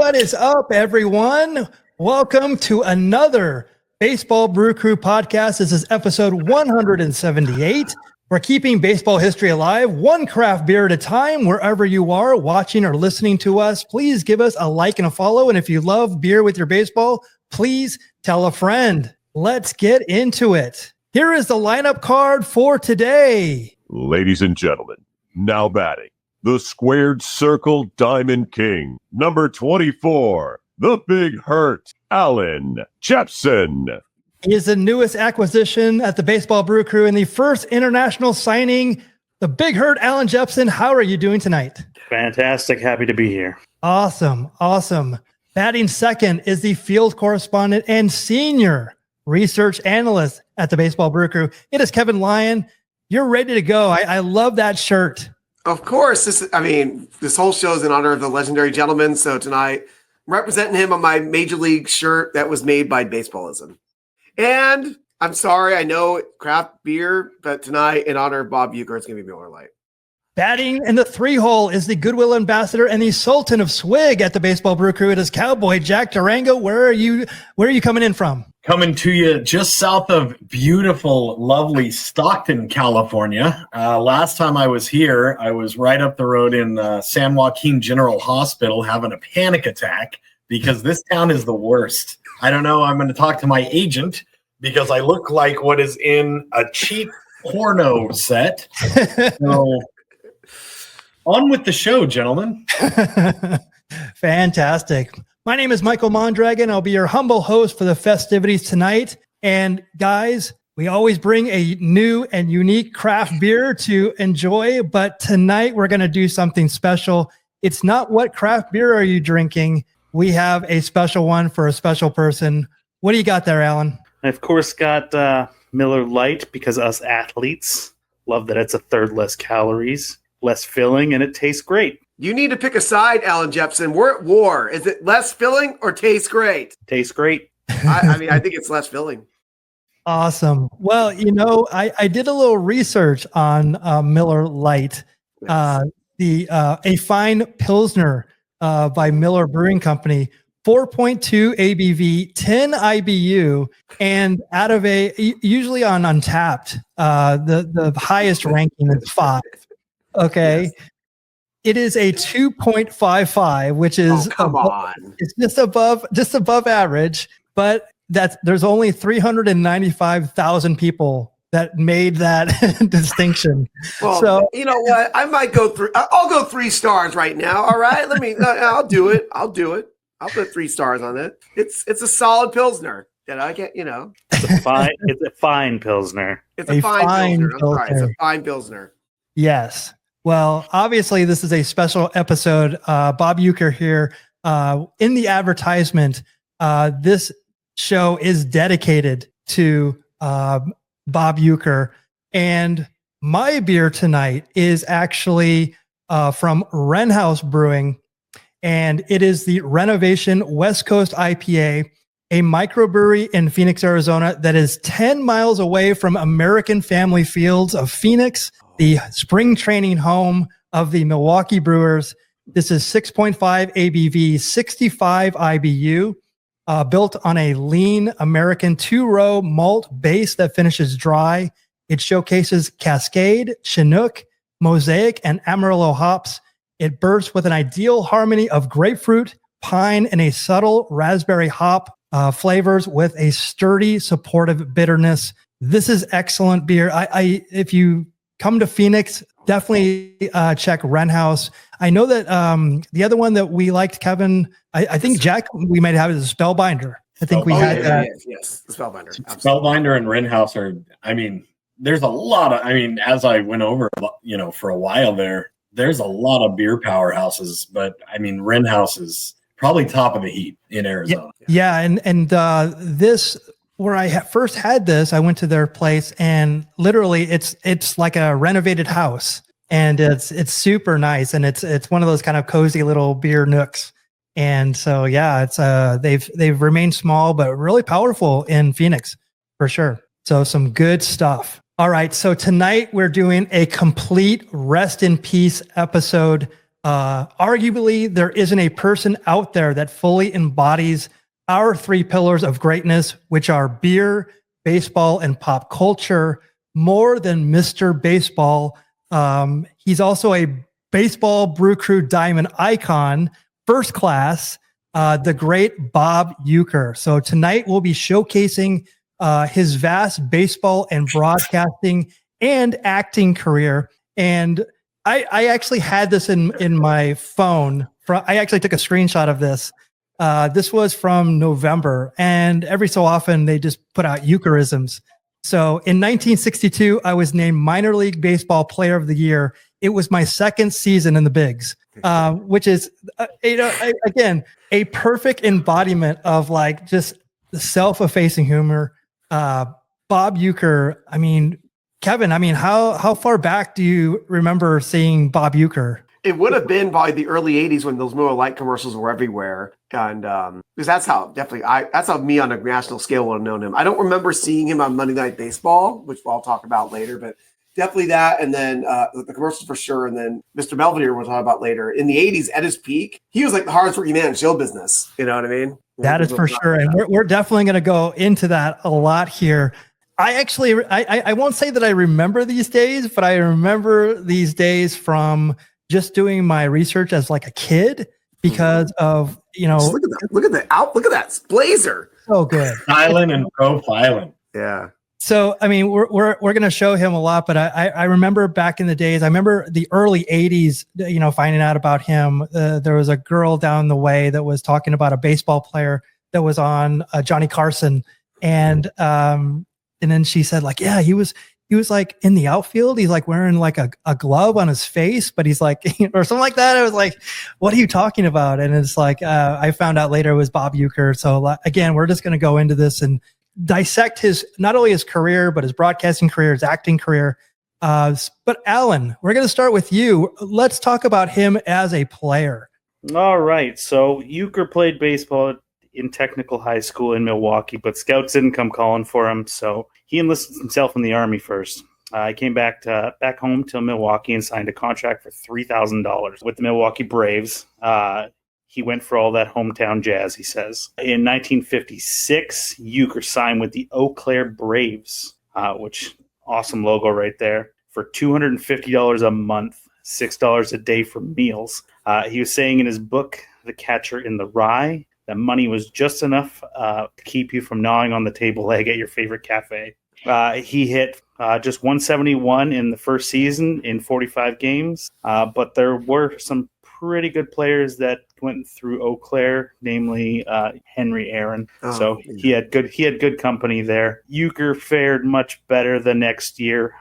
What is up, everyone? Welcome to another Baseball Brew Crew Podcast. This is episode 178. We're keeping baseball history alive, one craft beer at a time. Wherever you are watching or listening to us, please give us a like and a follow. And if you love beer with your baseball, please tell a friend. Let's get into it. Here is the lineup card for today. Ladies and gentlemen, now batting, the Squared Circle Diamond King, number 24, the Big Hurt, Allan Jepsen. He is the newest acquisition at the Baseball Brew Crew and the first international signing, the Big Hurt, Allan Jepsen. How are you doing tonight? Fantastic. Happy to be here. Awesome. Batting second is the field correspondent and senior research analyst at the Baseball Brew Crew. It is Kevin Lyon. You're ready to go. I love that shirt. Of course. This whole show is in honor of the legendary gentleman. So tonight, I'm representing him on my Major League shirt that was made by Baseballism. And I'm sorry, I know craft beer, but tonight, in honor of Bob Uecker, it's going to be Miller Lite. Batting in the 3-hole is the Goodwill Ambassador and the Sultan of Swig at the Baseball Brew Crew. It is Cowboy Jack Durango. Where are you coming in from? Coming to you just south of beautiful, lovely Stockton, California. Last time I was here, I was right up the road in San Joaquin General Hospital having a panic attack because this town is the worst. I don't know. I'm going to talk to my agent because I look like what is in a cheap porno set. So on with the show, gentlemen. Fantastic. My name is Michael Mondragon. I'll be your humble host for the festivities tonight. And guys, we always bring a new and unique craft beer to enjoy, but tonight we're going to do something special. It's not what craft beer are you drinking. We have a special one for a special person. What do you got there, Allan? I, of course, got Miller Lite because us athletes love that it's a third less calories, less filling, and it tastes great. You need to pick a side, Allan Jepsen. We're at war. Is it less filling or tastes great? Tastes great. I think it's less filling. Awesome. Well, I did a little research on Miller Lite, Yes. A fine Pilsner by Miller Brewing Company, 4.2 ABV, 10 IBU, and out of usually on Untapped, the highest ranking is 5. Okay. Yes. It is a 2.55, which is come on. It's just above average, but there's only 395,000 people that made that distinction. Well, so you know what? I might go through. I'll go 3 stars right now. All right, I'll do it. I'll put 3 stars on it. It's a solid Pilsner. I get, It's a fine Pilsner. It's a fine Pilsner. I'm sorry, it's a fine Pilsner. Yes. Well, obviously, this is a special episode. Bob Uecker here. In the advertisement, this show is dedicated to Bob Uecker. And my beer tonight is actually from Wren House Brewing. And it is the Renovation West Coast IPA, a microbrewery in Phoenix, Arizona that is 10 miles away from American Family Fields of Phoenix, the spring training home of the Milwaukee Brewers. This is 6.5 ABV, 65 IBU, built on a lean American 2-row malt base that finishes dry. It showcases Cascade, Chinook, Mosaic, and Amarillo hops. It bursts with an ideal harmony of grapefruit, pine, and a subtle raspberry hop flavors with a sturdy, supportive bitterness. This is excellent beer. If you come to Phoenix, definitely check Wren House. I know that the other one that we liked, Kevin, I think Jack, we might have is a Spellbinder. I think we had that. Yes, the Spellbinder. Spellbinder and Wren House there's a lot of, as I went over, for a while there's a lot of beer powerhouses, but Wren House is probably top of the heap in Arizona. Yeah. And this, where I first had this, I went to their place and literally it's like a renovated house and it's super nice. And it's one of those kind of cozy little beer nooks. And so, yeah, it's they've remained small, but really powerful in Phoenix for sure. So some good stuff. All right. So tonight we're doing a complete rest in peace episode Arguably, there isn't a person out there that fully embodies our three pillars of greatness, which are beer, baseball, and pop culture, more than Mr. Baseball. He's also a Baseball Brew Crew Diamond icon, first class, the great Bob Uecker. So tonight we'll be showcasing his vast baseball and broadcasting and acting career. And I actually had this in my phone. I actually took a screenshot of this. This was from November, and every so often they just put out Ueckerisms. So in 1962, I was named Minor League Baseball Player of the Year. It was my second season in the bigs, which is, again, a perfect embodiment of like just the self-effacing humor. Bob Uecker. I mean, Kevin, how far back do you remember seeing Bob Uecker? It would have been by the early 80s when those Miller Lite commercials were everywhere. And because that's how me on a national scale would have known him. I don't remember seeing him on Monday Night Baseball, which I'll talk about later, but definitely that. And then the commercials for sure. And then Mr. Belvedere we'll talk about later. In the 80s, at his peak, he was like the hardest working man in show business. You know what I mean? That is for sure. And we're definitely going to go into that a lot here. I won't say that I remember these days, but I remember these days from just doing my research as like a kid because of, just look at that blazer. So good. Styling and profiling. Yeah. So, I mean, we're going to show him a lot, but I remember back in the days, I remember the early 80s, finding out about him. There was a girl down the way that was talking about a baseball player that was on Johnny Carson. And then she said like, yeah, he was like in the outfield. He's like wearing like a glove on his face, but he's like, or something like that. I was like, what are you talking about? And it's like, I found out later it was Bob Uecker. So again, we're just going to go into this and dissect not only his career, but his broadcasting career, his acting career. But Allan, we're going to start with you. Let's talk about him as a player. All right. So Uecker played baseball in technical high school in Milwaukee, but scouts didn't come calling for him. So he enlisted himself in the Army first. He came back home to Milwaukee and signed a contract for $3,000 with the Milwaukee Braves. He went for all that hometown jazz, he says. In 1956, Uecker signed with the Eau Claire Braves, which awesome logo right there, for $250 a month, $6 a day for meals. He was saying in his book, The Catcher in the Rye, that money was just enough to keep you from gnawing on the table leg at your favorite cafe. He hit just 171 in the first season in 45 games, but there were some pretty good players that went through Eau Claire, namely Henry Aaron. So he had good company there. Uecker fared much better the next year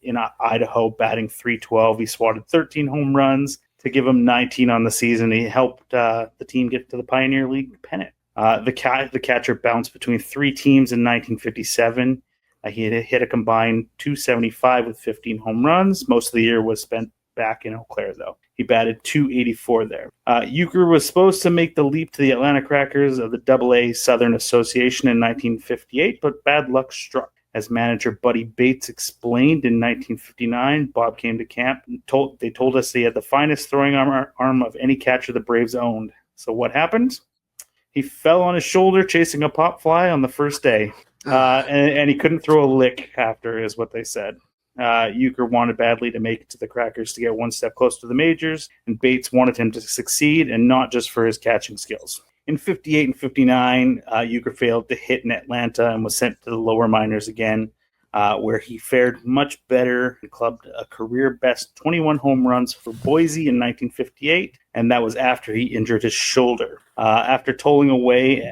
in Idaho, batting .312. He swatted 13 home runs to give him 19 on the season. He helped the team get to the Pioneer League pennant. The catcher bounced between three teams in 1957. He hit a combined .275 with 15 home runs. Most of the year was spent back in Eau Claire, though. He batted .284 there. Uecker was supposed to make the leap to the Atlanta Crackers of the AA Southern Association in 1958, but bad luck struck. As manager Buddy Bates explained in 1959, Bob came to camp and they told us he had the finest throwing arm of any catcher the Braves owned. So what happened? He fell on his shoulder chasing a pop fly on the first day. And he couldn't throw a lick after, is what they said. Uecker wanted badly to make it to the Crackers to get one step closer to the majors, and Bates wanted him to succeed, and not just for his catching skills. In 58 and 59, Uecker failed to hit in Atlanta and was sent to the lower minors again, where he fared much better and clubbed a career-best 21 home runs for Boise in 1958, and that was after he injured his shoulder. After tolling away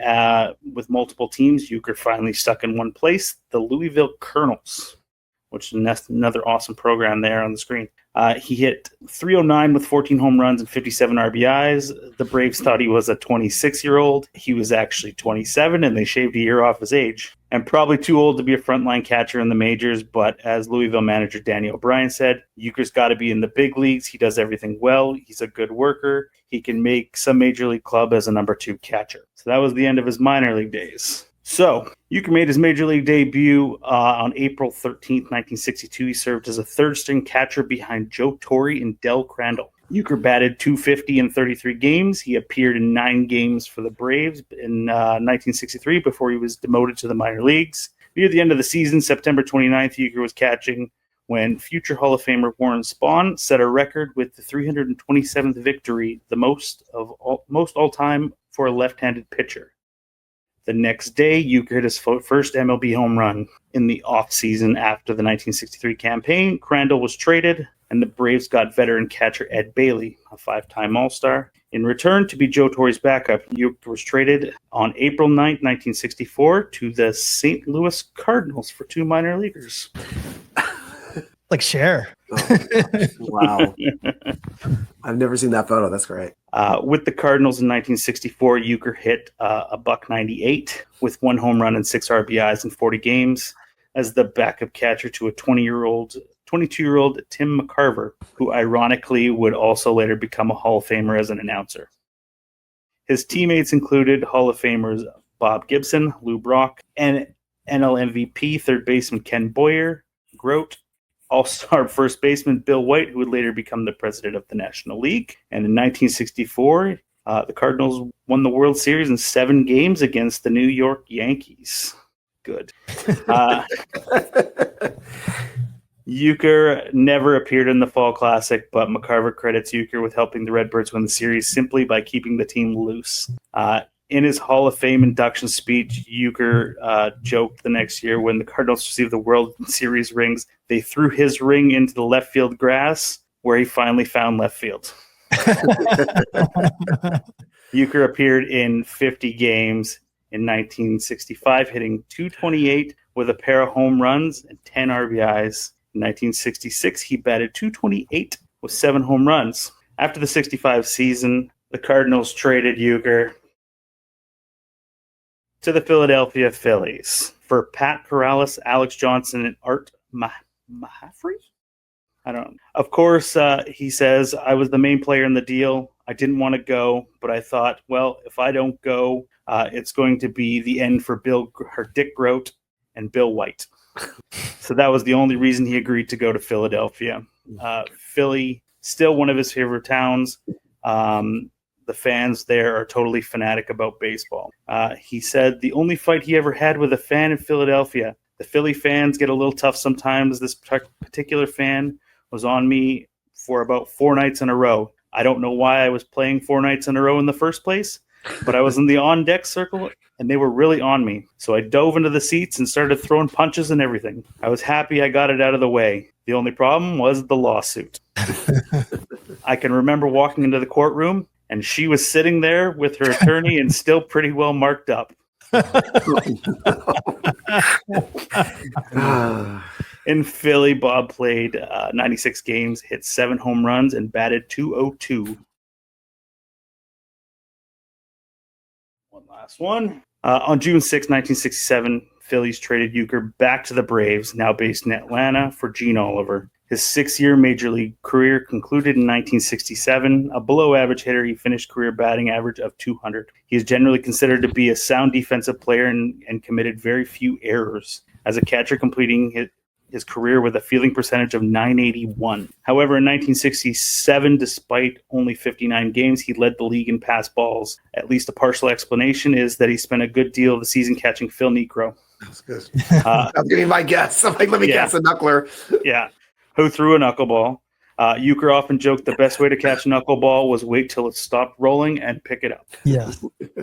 with multiple teams, Uecker finally stuck in one place, the Louisville Colonels, which is another awesome program there on the screen. He hit .309 with 14 home runs and 57 RBIs. The Braves thought he was a 26-year-old. He was actually 27, and they shaved a year off his age. And probably too old to be a frontline catcher in the majors, but as Louisville manager Danny O'Brien said, Uecker's got to be in the big leagues. He does everything well. He's a good worker. He can make some major league club as a number 2 catcher. So that was the end of his minor league days. So, Uecker made his major league debut on April 13th, 1962. He served as a third-string catcher behind Joe Torre and Del Crandall. Uecker batted .250 in 33 games. He appeared in 9 games for the Braves in 1963 before he was demoted to the minor leagues. Near the end of the season, September 29th, Uecker was catching when future Hall of Famer Warren Spahn set a record with the 327th victory, the most all-time for a left-handed pitcher. The next day, Uecker hit his first MLB home run. In the offseason after the 1963 campaign, Crandall was traded, and the Braves got veteran catcher Ed Bailey, a 5-time All-Star. In return, to be Joe Torre's backup, Uecker was traded on April 9, 1964, to the St. Louis Cardinals for 2 minor leaguers. Like Cher. Oh, wow. I've never seen that photo. That's great. With the Cardinals in 1964, Uecker hit a .198 with 1 home run and 6 RBIs in 40 games as the backup catcher to a 22-year-old Tim McCarver, who ironically would also later become a Hall of Famer as an announcer. His teammates included Hall of Famers Bob Gibson, Lou Brock, and NL MVP third baseman Ken Boyer, Grote, All-Star first baseman Bill White, who would later become the president of the National League. And in 1964, the Cardinals won the World Series in 7 games against the New York Yankees. Good. Uecker never appeared in the Fall Classic, but McCarver credits Uecker with helping the Redbirds win the series simply by keeping the team loose. In his Hall of Fame induction speech, Uecker joked the next year when the Cardinals received the World Series rings, they threw his ring into the left field grass, where he finally found left field. Uecker appeared in 50 games in 1965, hitting .228 with a pair of home runs and 10 RBIs. In 1966, he batted .228 with 7 home runs. After the 65 season, the Cardinals traded Uecker to the Philadelphia Phillies for Pat Corrales, Alex Johnson, and Art Mahaffrey? I don't know. Of course, he says, I was the main player in the deal. I didn't want to go, but I thought, well, if I don't go, it's going to be the end for Dick Grote and Bill White. So that was the only reason he agreed to go to Philadelphia. Philly, still one of his favorite towns. The fans there are totally fanatic about baseball. He said the only fight he ever had with a fan in Philadelphia. The Philly fans get a little tough sometimes. This particular fan was on me for about 4 nights in a row. I don't know why I was playing 4 nights in a row in the first place, but I was in the on-deck circle, and they were really on me. So I dove into the seats and started throwing punches and everything. I was happy I got it out of the way. The only problem was the lawsuit. I can remember walking into the courtroom, and she was sitting there with her attorney and still pretty well marked up. In Philly, Bob played 96 games, hit 7 home runs, and batted .202. One last one. On June 6, 1967, Phillies traded Uecker back to the Braves, now based in Atlanta, for Gene Oliver. His 6-year major league career concluded in 1967. A below-average hitter, he finished career batting average of .200. He is generally considered to be a sound defensive player and committed very few errors. As a catcher, completing his career with a fielding percentage of .981. However, in 1967, despite only 59 games, he led the league in pass balls. At least a partial explanation is that he spent a good deal of the season catching Phil Niekro. That's good. That was going to be my guess. I'm like, let me guess a knuckler. Yeah. Who threw a knuckleball. Uecker often joked the best way to catch a knuckleball was wait till it stopped rolling and pick it up. Yeah.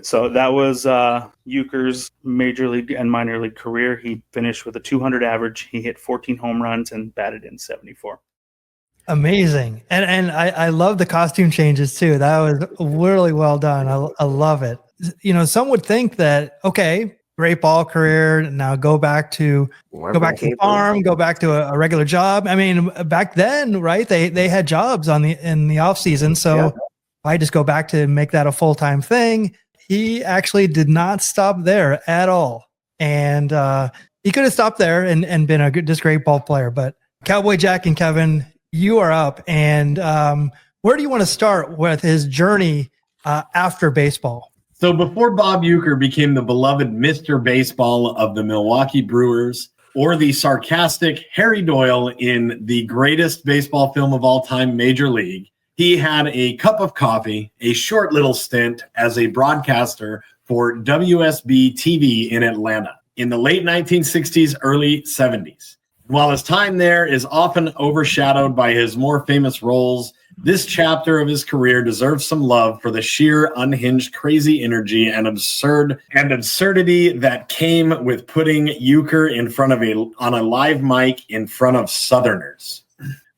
So that was Uecker's major league and minor league career. He finished with a .200 average. He hit 14 home runs and batted in 74. Amazing. And I love the costume changes too. That was really well done. I love it. You know, some would think that, okay, great ball career. Now go back to the farm, go back to a regular job. I mean, back then, right? They had jobs in the off season. So I just go back to make that a full-time thing. He actually did not stop there at all. And he could have stopped there and been a just great ball player. But Cowboy Jack and Kevin, you are up. And where do you want to start with his journey after baseball? So before Bob Uecker became the beloved Mr. Baseball of the Milwaukee Brewers, or the sarcastic Harry Doyle in the greatest baseball film of all time, Major League, he had a cup of coffee, a short little stint as a broadcaster for WSB TV in Atlanta in the late 1960s, early 70s. While his time there is often overshadowed by his more famous roles, this chapter of his career deserves some love for the sheer unhinged crazy energy and absurdity that came with putting Uecker in front of on a live mic in front of Southerners.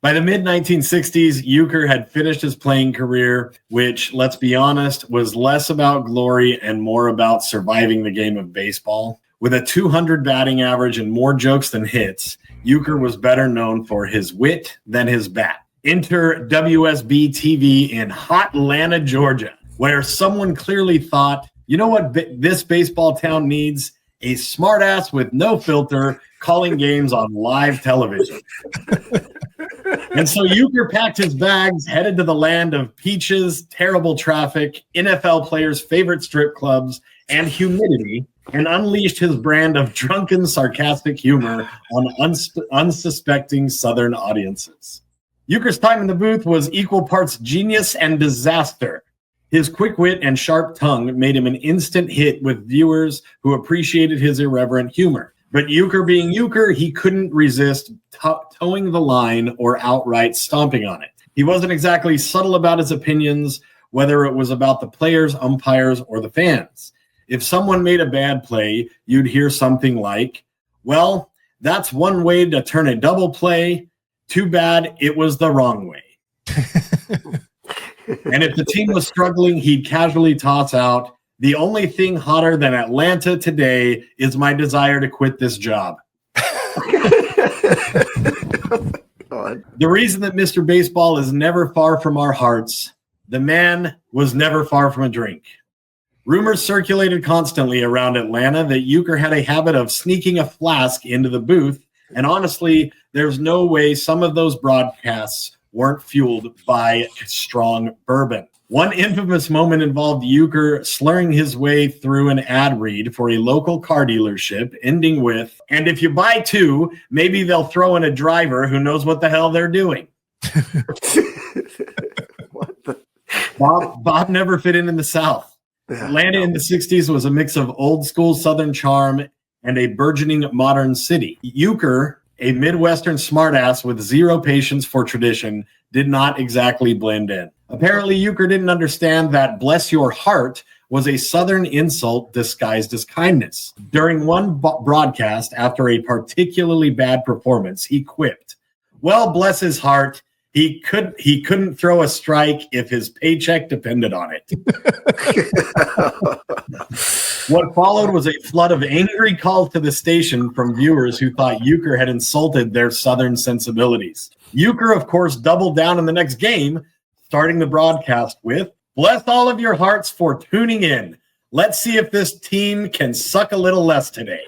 By the mid-1960s, Uecker had finished his playing career, which, let's be honest, was less about glory and more about surviving the game of baseball. With a 200 batting average and more jokes than hits, Uecker was better known for his wit than his bat. Enter WSB TV in hot Atlanta, Georgia, where someone clearly thought, you know what this baseball town needs? A smartass with no filter calling games on live television. And so Uecker packed his bags, headed to the land of peaches, terrible traffic, NFL players' favorite strip clubs, and humidity, and unleashed his brand of drunken, sarcastic humor on unsuspecting Southern audiences. Uecker's time in the booth was equal parts genius and disaster. His quick wit and sharp tongue made him an instant hit with viewers who appreciated his irreverent humor. But Uecker being Uecker, he couldn't resist towing the line or outright stomping on it. He wasn't exactly subtle about his opinions, whether it was about the players, umpires, or the fans. If someone made a bad play, you'd hear something like, well, that's one way to turn a double play. Too bad it was the wrong way. And if the team was struggling, he'd casually toss out, the only thing hotter than Atlanta today is my desire to quit this job. The reason that Mr. Baseball is never far from our hearts, the man was never far from a drink. Rumors circulated constantly around Atlanta that Uecker had a habit of sneaking a flask into the booth, and honestly, there's no way some of those broadcasts weren't fueled by strong bourbon. One infamous moment involved Uecker slurring his way through an ad read for a local car dealership, ending with, and if you buy two, maybe they'll throw in a driver who knows what the hell they're doing. What the? Bob never fit in the South. Atlanta in the 60s was a mix of old school Southern charm and a burgeoning modern city. Uecker, a Midwestern smartass with zero patience for tradition, did not exactly blend in. Apparently, Uecker didn't understand that bless your heart was a Southern insult disguised as kindness. During one broadcast, after a particularly bad performance, he quipped, well, bless his heart, he couldn't throw a strike if his paycheck depended on it. What followed was a flood of angry calls to the station from viewers who thought Uecker had insulted their Southern sensibilities. Uecker, of course, doubled down in the next game, starting the broadcast with, bless all of your hearts for tuning in. Let's see if this team can suck a little less today.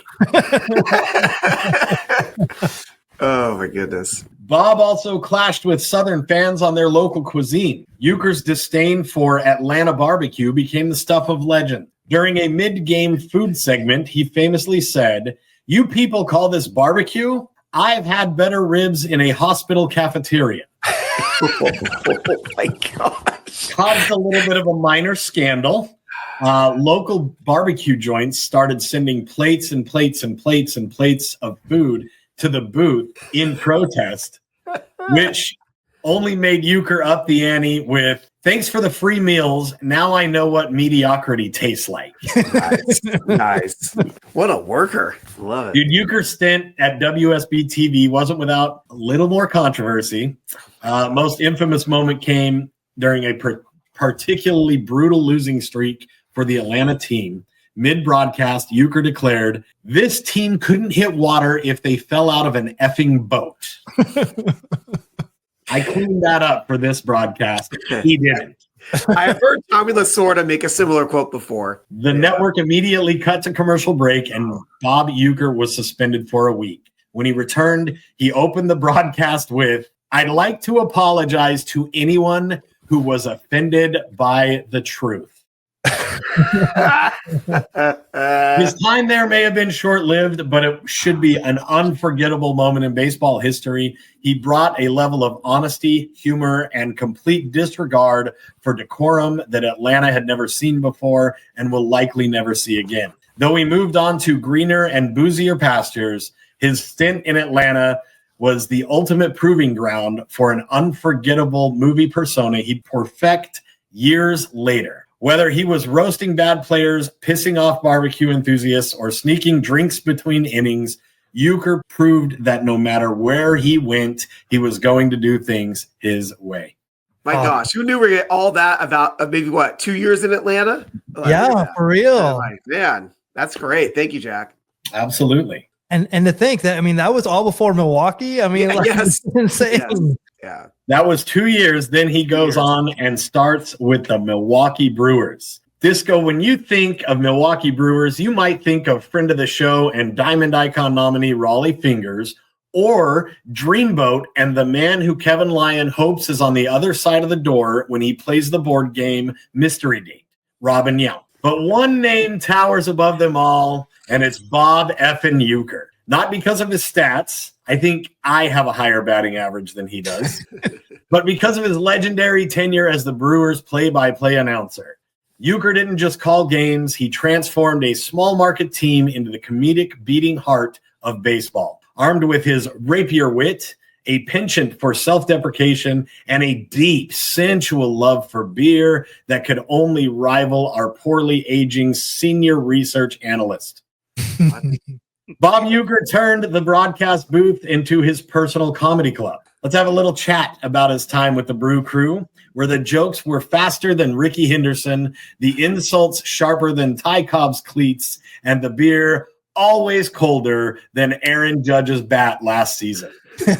Oh, my goodness. Bob also clashed with Southern fans on their local cuisine. Uecker's disdain for Atlanta barbecue became the stuff of legend. During a mid-game food segment, he famously said, you people call this barbecue? I've had better ribs in a hospital cafeteria. Oh, my gosh. Caused a little bit of a minor scandal. Local barbecue joints started sending plates and plates and plates and plates of food to the booth in protest, which only made Uecker up the ante with, thanks for the free meals. Now I know what mediocrity tastes like. Nice. What a worker. Love it. Dude, Uecker's stint at WSB TV wasn't without a little more controversy. Most infamous moment came during a particularly brutal losing streak for the Atlanta team. Mid-broadcast, Uecker declared, this team couldn't hit water if they fell out of an effing boat. I cleaned that up for this broadcast. He didn't. I've heard Tommy Lasorda make a similar quote before. The network immediately cut to commercial break, and Bob Uecker was suspended for a week. When he returned, he opened the broadcast with, I'd like to apologize to anyone who was offended by the truth. His time there may have been short-lived, but it should be an unforgettable moment in baseball history. He brought a level of honesty, humor, and complete disregard for decorum that Atlanta had never seen before and will likely never see again. Though he moved on to greener and boozier pastures, his stint in Atlanta was the ultimate proving ground for an unforgettable movie persona he'd perfect years later. Whether he was roasting bad players, pissing off barbecue enthusiasts, or sneaking drinks between innings, Uecker proved that no matter where he went, he was going to do things his way. My gosh, who knew we get all that about maybe 2 years in Atlanta? Yeah, for real. Man, that's great. Thank you, Jack. Absolutely. And to think that, that was all before Milwaukee. Yes. It's insane. Yes. Yeah. That was 2 years. Then he goes on and starts with the Milwaukee Brewers. Disco, when you think of Milwaukee Brewers, you might think of friend of the show and Diamond Icon nominee Raleigh Fingers, or Dreamboat and the man who Kevin Lyon hopes is on the other side of the door when he plays the board game Mystery Date, Robin Young. But one name towers above them all, and it's Bob effing Uecker. Not because of his stats. I think I have a higher batting average than he does. But because of his legendary tenure as the Brewers play-by-play announcer. Uecker didn't just call games. He transformed a small market team into the comedic beating heart of baseball. Armed with his rapier wit, a penchant for self-deprecation, and a deep, sensual love for beer that could only rival our poorly aging senior research analyst. Bob Uecker turned the broadcast booth into his personal comedy club. Let's have a little chat about his time with the Brew Crew, where the jokes were faster than Ricky Henderson, the insults sharper than Ty Cobb's cleats, and the beer always colder than Aaron Judge's bat last season. In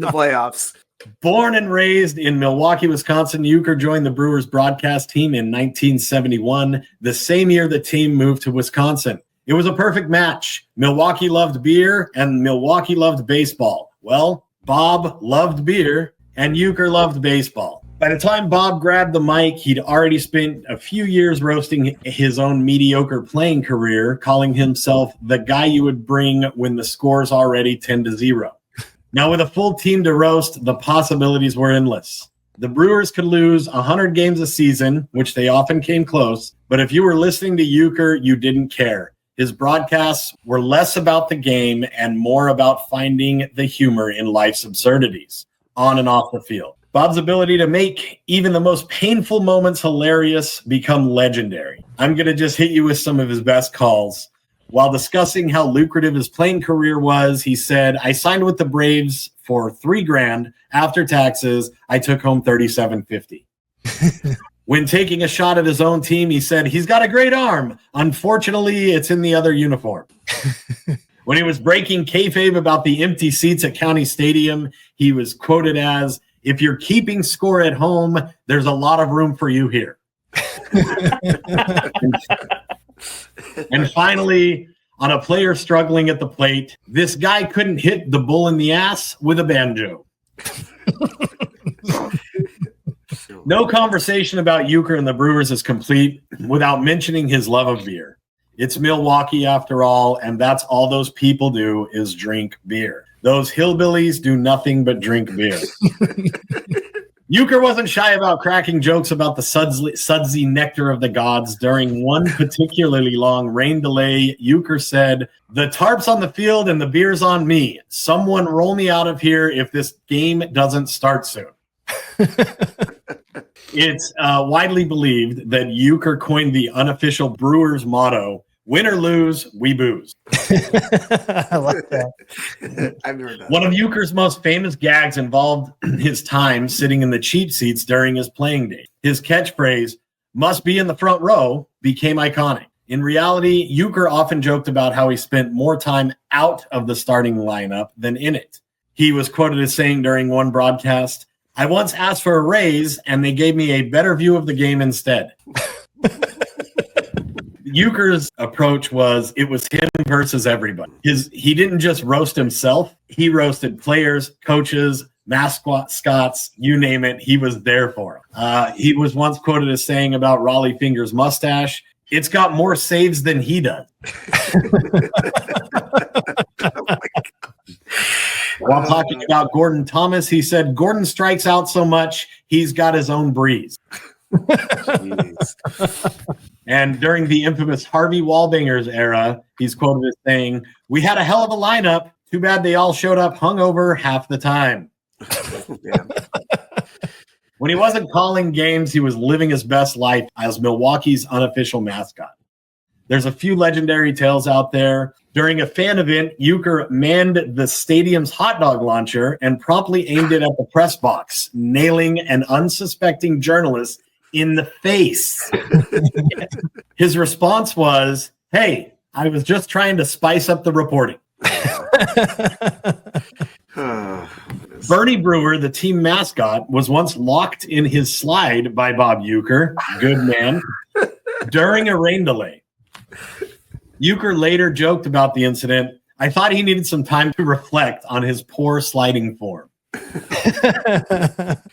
the playoffs. Born and raised in Milwaukee, Wisconsin, Uecker joined the Brewers broadcast team in 1971, the same year the team moved to Wisconsin. It was a perfect match. Milwaukee loved beer and Milwaukee loved baseball. Well, Bob loved beer and Uecker loved baseball. By the time Bob grabbed the mic, he'd already spent a few years roasting his own mediocre playing career, calling himself the guy you would bring when the score's already 10-0. Now, with a full team to roast, the possibilities were endless. The Brewers could lose 100 games a season, which they often came close, but if you were listening to Uecker, you didn't care. His broadcasts were less about the game and more about finding the humor in life's absurdities, on and off the field. Bob's ability to make even the most painful moments hilarious become legendary. I'm going to just hit you with some of his best calls. While discussing how lucrative his playing career was, he said, "I signed with the Braves for $3,000 after taxes. I took home $3,750." When taking a shot at his own team, he said, "He's got a great arm. Unfortunately, it's in the other uniform." When he was breaking kayfabe about the empty seats at County Stadium, he was quoted as, "If you're keeping score at home, there's a lot of room for you here." And finally, on a player struggling at the plate, this guy couldn't hit the bull in the ass with a banjo. No conversation about Uecker and the Brewers is complete without mentioning his love of beer. It's Milwaukee after all, and that's all those people do is drink beer. Those hillbillies do nothing but drink beer. Uecker wasn't shy about cracking jokes about the sudsy nectar of the gods. During one particularly long rain delay, Uecker said, "The tarp's on the field and the beer's on me. Someone roll me out of here if this game doesn't start soon." It's widely believed that Uecker coined the unofficial Brewers motto, "Win or lose, we booze." I like that. I've heard that. One of Uecker's most famous gags involved his time sitting in the cheap seats during his playing day. His catchphrase, "Must be in the front row," became iconic. In reality, Uecker often joked about how he spent more time out of the starting lineup than in it. He was quoted as saying during one broadcast, "I once asked for a raise and they gave me a better view of the game instead." Uecker's approach was it was him versus everybody. He didn't just roast himself. He roasted players, coaches, mascots, you name it, he was there for them. He was once quoted as saying about Raleigh Finger's mustache, "It's got more saves than he does." While talking about Gordon Thomas, he said, "Gordon strikes out so much, he's got his own breeze." And during the infamous Harvey Wallbangers era, he's quoted as saying, "We had a hell of a lineup. Too bad they all showed up hungover half the time." Yeah. When he wasn't calling games, he was living his best life as Milwaukee's unofficial mascot. There's a few legendary tales out there. During a fan event, Uecker manned the stadium's hot dog launcher and promptly aimed it at the press box, nailing an unsuspecting journalist in the face. His response was, "Hey, I was just trying to spice up the reporting." Bernie Brewer, the team mascot, was once locked in his slide by Bob Uecker, good man, during a rain delay. Uecker later joked about the incident. "I thought he needed some time to reflect on his poor sliding form."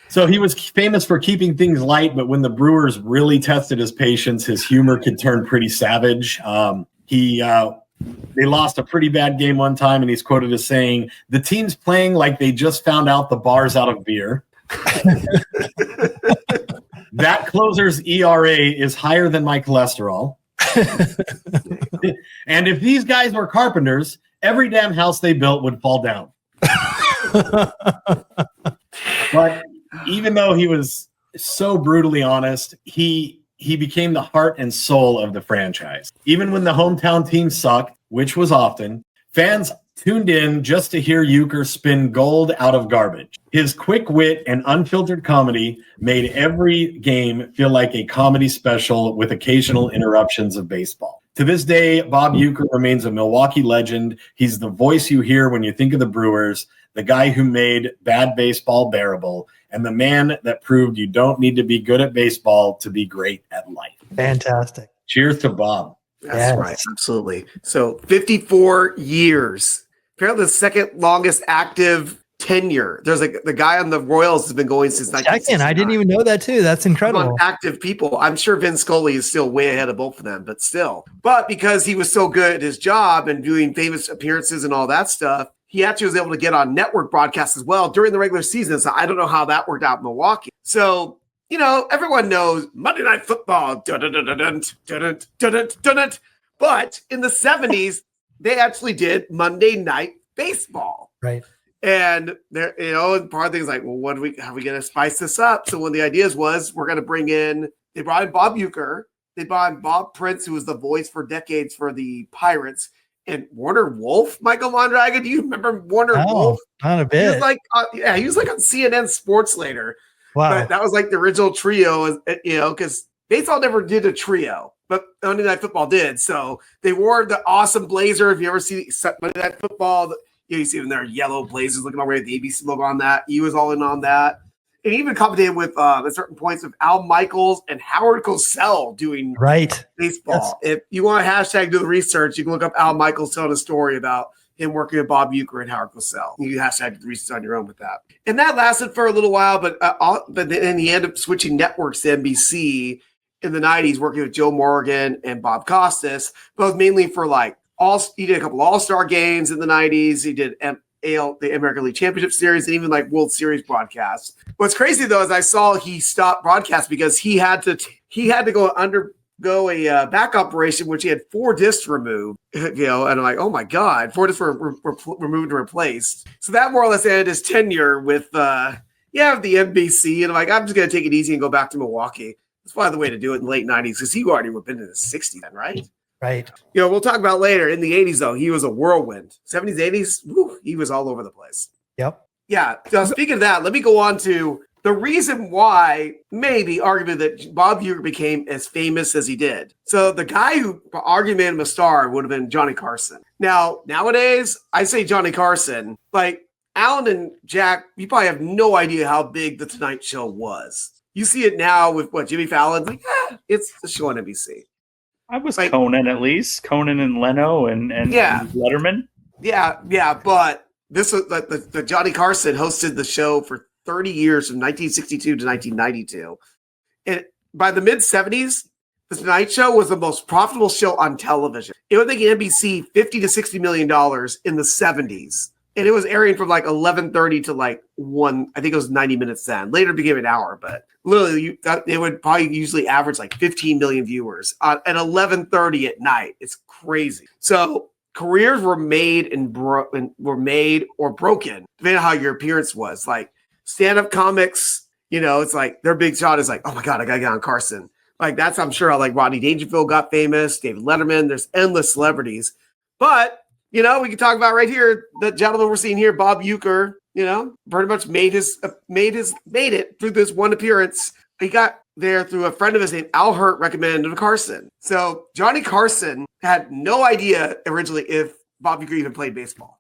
So he was famous for keeping things light, but when the Brewers really tested his patience, his humor could turn pretty savage. They lost a pretty bad game one time, and he's quoted as saying, "The team's playing like they just found out the bar's out of beer." "That closer's ERA is higher than my cholesterol." "And if these guys were carpenters, every damn house they built would fall down." But even though he was so brutally honest, he became the heart and soul of the franchise. Even when the hometown team sucked, which was often, fans tuned in just to hear Uecker spin gold out of garbage. His quick wit and unfiltered comedy made every game feel like a comedy special with occasional interruptions of baseball. To this day, Bob Uecker remains a Milwaukee legend. He's the voice you hear when you think of the Brewers, the guy who made bad baseball bearable, and the man that proved you don't need to be good at baseball to be great at life. Fantastic. Cheers to Bob. That's Yes. right. Absolutely. So 54 years. Apparently the second longest active tenure. There's like the guy on the Royals has been going since 1969. I didn't even know that too. That's incredible. On active people. I'm sure Vin Scully is still way ahead of both of them, but still. But because he was so good at his job and doing famous appearances and all that stuff, he actually was able to get on network broadcasts as well during the regular season. So I don't know how that worked out in Milwaukee. So, you know, everyone knows Monday Night Football. But in the 70s, they actually did Monday Night Baseball. Right. And there, you know, and part of the things like, well, how are we going to spice this up? So one of the ideas was we're going to they brought in Bob Uecker. They brought in Bob Prince, who was the voice for decades for the Pirates. And Warner Wolf, Michael Mondragon. Do you remember Warner Wolf? Not a bit. He was like, he was like on CNN Sports later. Wow. But that was like the original trio, you know, because baseball never did a trio, but Monday Night Football did. So they wore the awesome blazer. If you ever see Monday Night Football, you see them there, yellow blazers looking all right at the ABC logo on that. He was all in on that. And he even commentated with at certain points of Al Michaels and Howard Cosell doing baseball. If you want to hashtag do the research, you can look up Al Michaels telling a story about him working with Bob Uecker and Howard Cosell. You can hashtag do the research on your own with that. And that lasted for a little while, but then he ended up switching networks to NBC in the 90s, working with Joe Morgan and Bob Costas, both mainly for like he did a couple All-Star games in the 90s. He did the American League Championship Series and even like World Series broadcasts. What's crazy though is I saw he stopped broadcast because he had to undergo a back operation, which he had 4 discs removed. You know, and I'm like, oh my god, 4 discs were removed and replaced. So that more or less ended his tenure with the NBC. And I'm like, I'm just gonna take it easy and go back to Milwaukee. That's probably the way to do it in the late 90s because he already would have been in the 60s then, right? Right. You know, we'll talk about later. In the 80s, though, he was a whirlwind. 70s, 80s, he was all over the place. Yep. Yeah. So speaking of that, let me go on to the reason why, maybe arguably, that Bob Uecker became as famous as he did. So the guy who arguably made him a star would have been Johnny Carson. Now, nowadays, I say Johnny Carson, like Allan and Jack, you probably have no idea how big The Tonight Show was. You see it now with Jimmy Fallon. Like, it's the show on NBC. I was like, Conan at least. Conan and Leno and yeah. Letterman. Yeah, but this was the Johnny Carson hosted the show for 30 years from 1962 to 1992. And by the mid 70s, the Tonight Show was the most profitable show on television. It was making NBC $50 to $60 million in the 70s. And it was airing from like 11:30 to like 1, I think it was 90 minutes then. Later it became an hour, but literally it would probably usually average like 15 million viewers at 11:30 at night. It's crazy. So careers were made or broken, depending on how your appearance was. Like stand-up comics, it's like their big shot is like, oh my God, I gotta get on Carson. Like that's, I'm sure, how like Rodney Dangerfield got famous, David Letterman. There's endless celebrities, but we can talk about right here the gentleman we're seeing here, Bob Uecker. Pretty much made it through this one appearance. He got there through a friend of his named Al Hurt recommended him to Carson. So Johnny Carson had no idea originally if Bob Uecker even played baseball,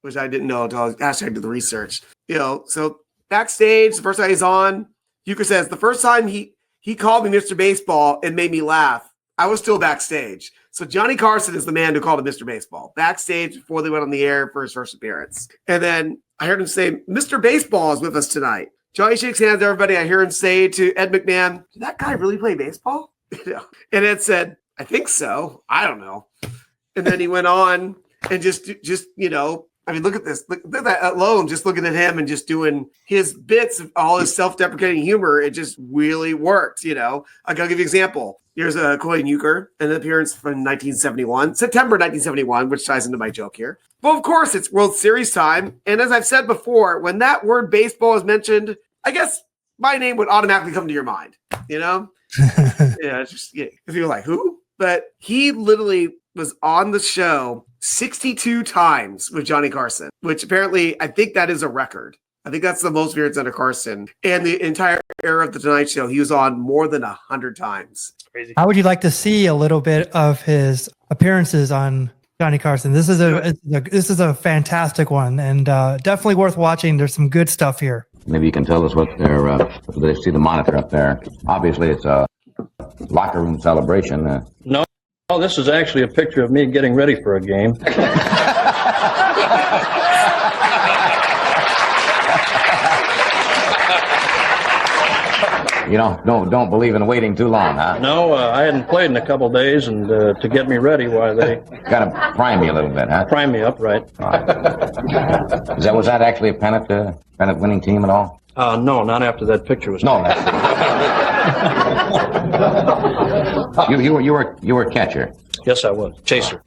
which I didn't know until I did the research. So backstage, the first time he's on, Uecker says the first time he called me Mr. Baseball and made me laugh, I was still backstage. So Johnny Carson is the man who called him Mr. Baseball backstage before they went on the air for his first appearance. And then I heard him say, Mr. Baseball is with us tonight. Johnny shakes hands with everybody. I hear him say to Ed McMahon, did that guy really play baseball? And Ed said, I think so. I don't know. And then he went on and just look at this. Look at that alone, just looking at him and just doing his bits of all his self-deprecating humor. It just really worked. I'll give you an example. Here's a quote Uecker, an appearance from September 1971, which ties into my joke here. Well, of course, it's World Series time. And as I've said before, when that word baseball is mentioned, I guess my name would automatically come to your mind, if you're like, who? But he literally was on the show 62 times with Johnny Carson, which apparently I think that is a record. I think that's the most appearances under Carson. And the entire era of the Tonight Show, he was on more than 100 times. Crazy. How would you like to see a little bit of his appearances on Johnny Carson? This is a fantastic one and definitely worth watching. There's some good stuff here. Maybe you can tell us what they see the monitor up there. Obviously, it's a locker room celebration. No, this is actually a picture of me getting ready for a game. Don't believe in waiting too long, huh? No, I hadn't played in a couple of days, and to get me ready, why they got to prime you a little bit, huh? Prime me up, right? Was that actually a pennant winning team at all? No, not after that picture was. No. You were catcher. Yes, I was chaser.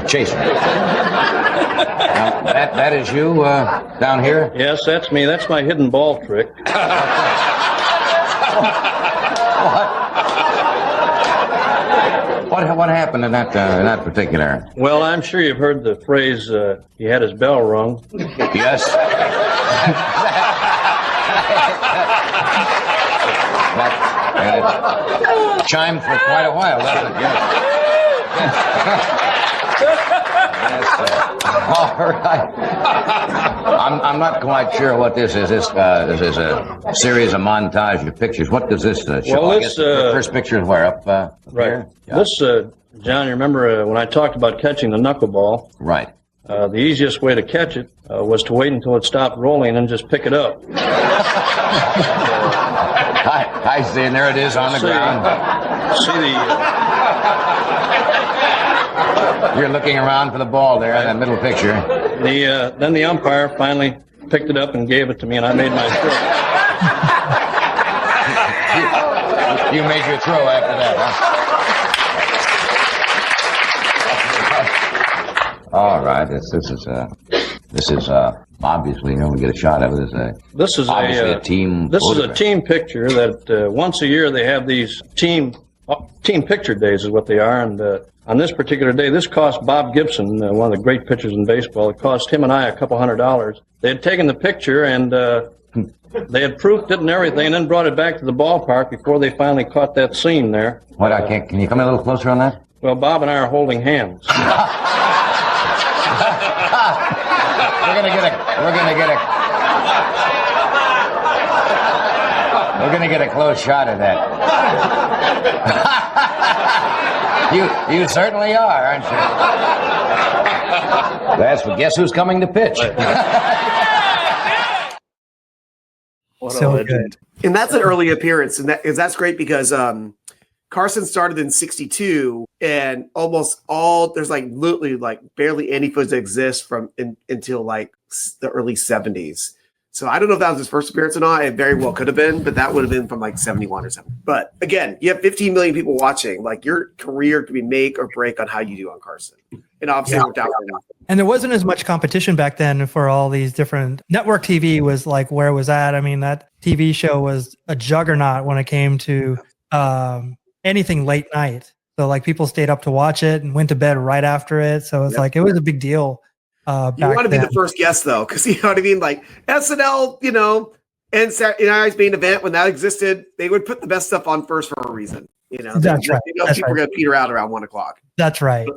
Chaser. Now, that is you down here. Yes, that's me. That's my hidden ball trick. What happened in that particular? Well, I'm sure you've heard the phrase, he had his bell rung. Yes. That chimed for quite a while, doesn't it? Yes. All right. I'm not quite sure what this is. This is a series of montage of pictures. What does this show? Well, I guess the first picture is where up right here? Yeah. This, John, you remember when I talked about catching the knuckleball? Right. The easiest way to catch it was to wait until it stopped rolling and just pick it up. I see, and there it is on the ground. You're looking around for the ball there in that middle picture. Then the umpire finally picked it up and gave it to me, and I made my throw. You made your throw after that, huh? All right. This is obviously, we get a shot of it. This is a team. This is a team picture that once a year they have these team picture days, is what they are. And on this particular day, this cost Bob Gibson, one of the great pitchers in baseball. It cost him and I a couple $100. They had taken the picture and they had proofed it and everything, and then brought it back to the ballpark before they finally caught that scene there. What? Can you come a little closer on that? Well, Bob and I are holding hands. We're gonna get a We're going to get a close shot of that. You certainly are, aren't you? Guess who's coming to pitch? What So a legend. And that's an early appearance, and that's great because Carson started in '62, and almost all there's like literally like barely any footage that exists until like the early '70s. So I don't know if that was his first appearance or not. It very well could have been, but that would have been from like '71 or something. But again, you have 15 million people watching. Like your career could be make or break on how you do on Carson, and obviously it worked out for him. And there wasn't as much competition back then for all these different network TV was like where it was at. I mean, that TV show was a juggernaut when it came to anything late night. So like people stayed up to watch it and went to bed right after it. So it's like, it was a big deal. You want to be the first guest though, because you know what I mean? Like SNL, and Saturday Night's main event, when that existed, they would put the best stuff on first for a reason. That's right. That's people are going to peter out around 1 o'clock. That's right.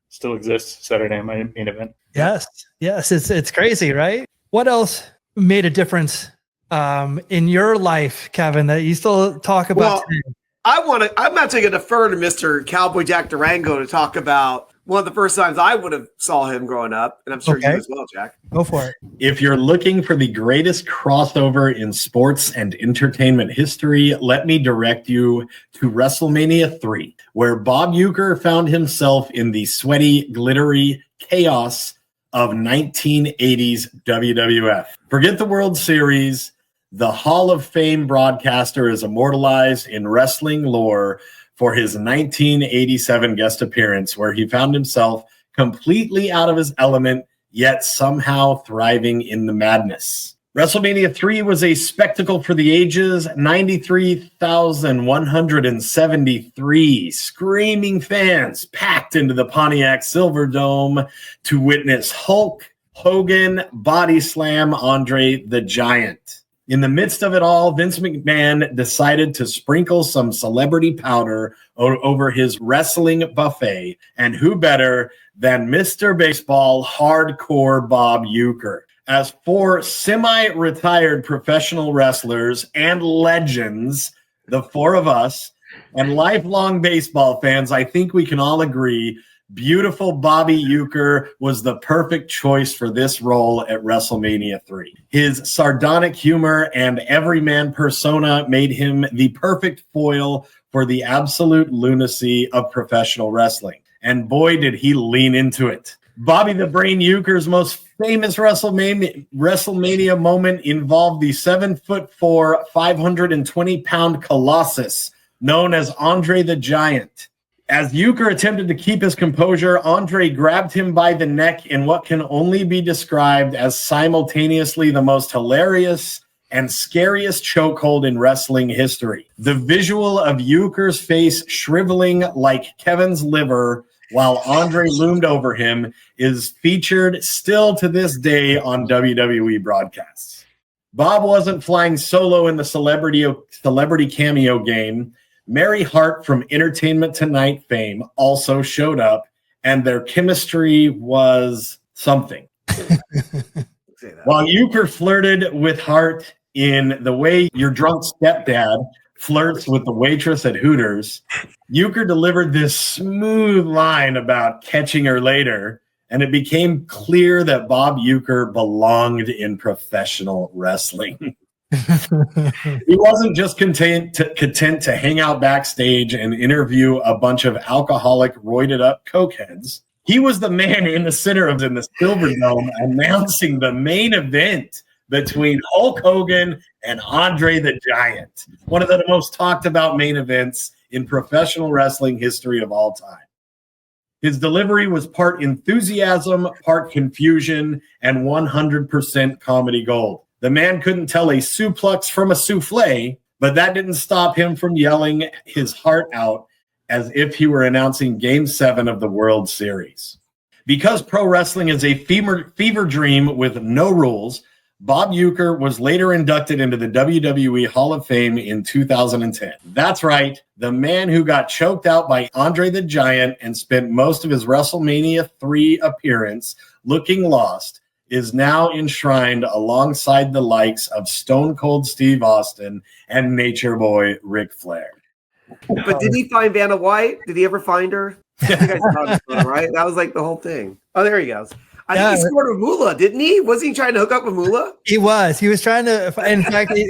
Still exists, Saturday main event. Yes. It's crazy, right? What else made a difference in your life, Kevin, that you still talk about today? I'm actually going to defer to Mr. Cowboy Jack Durango to talk about one of the first times I would have saw him growing up, and I'm sure you as well, Jack. Go for it. If you're looking for the greatest crossover in sports and entertainment history, let me direct you to WrestleMania 3, where Bob Uecker found himself in the sweaty, glittery chaos of 1980s WWF. Forget the World Series. The Hall of Fame broadcaster is immortalized in wrestling lore for his 1987 guest appearance, where he found himself completely out of his element, yet somehow thriving in the madness. WrestleMania 3 was a spectacle for the ages. 93,173 screaming fans packed into the Pontiac Silverdome to witness Hulk Hogan body slam Andre the Giant. In the midst of it all, Vince McMahon decided to sprinkle some celebrity powder over his wrestling buffet. And who better than Mr. Baseball hardcore Bob Uecker? As 4 semi-retired professional wrestlers and legends, the 4 of us, and lifelong baseball fans, I think we can all agree beautiful Bobby Uecker was the perfect choice for this role at WrestleMania 3. His sardonic humor and everyman persona made him the perfect foil for the absolute lunacy of professional wrestling. And boy, did he lean into it. Bobby the Brain Uecker's most famous WrestleMania moment involved the 7'4", 520-pound colossus known as Andre the Giant. As Uecker attempted to keep his composure, Andre grabbed him by the neck in what can only be described as simultaneously the most hilarious and scariest chokehold in wrestling history. The visual of Uecker's face shriveling like Kevin's liver while Andre loomed over him is featured still to this day on WWE broadcasts. Bob wasn't flying solo in the celebrity cameo game. Mary Hart from Entertainment Tonight fame also showed up, and their chemistry was something. While Uecker flirted with Hart in the way your drunk stepdad flirts with the waitress at Hooters, Uecker delivered this smooth line about catching her later, and it became clear that Bob Uecker belonged in professional wrestling. He wasn't just content to hang out backstage and interview a bunch of alcoholic, roided up cokeheads. He was the man in the center of the Silverdome announcing the main event between Hulk Hogan and Andre the Giant, one of the most talked about main events in professional wrestling history of all time. His delivery was part enthusiasm, part confusion, and 100% comedy gold. The man couldn't tell a suplex from a souffle, but that didn't stop him from yelling his heart out as if he were announcing Game 7 of the World Series. Because pro wrestling is a fever dream with no rules, Bob Uecker was later inducted into the WWE Hall of Fame in 2010. That's right, the man who got choked out by Andre the Giant and spent most of his WrestleMania 3 appearance looking lost is now enshrined alongside the likes of Stone Cold Steve Austin and Nature Boy Ric Flair. But did he find Vanna White? Did he ever find her? I think I saw his photo, right? That was like the whole thing. Oh, there he goes. I think he scored with Moolah, didn't he? Was he trying to hook up with Moolah? He was trying to. In fact, he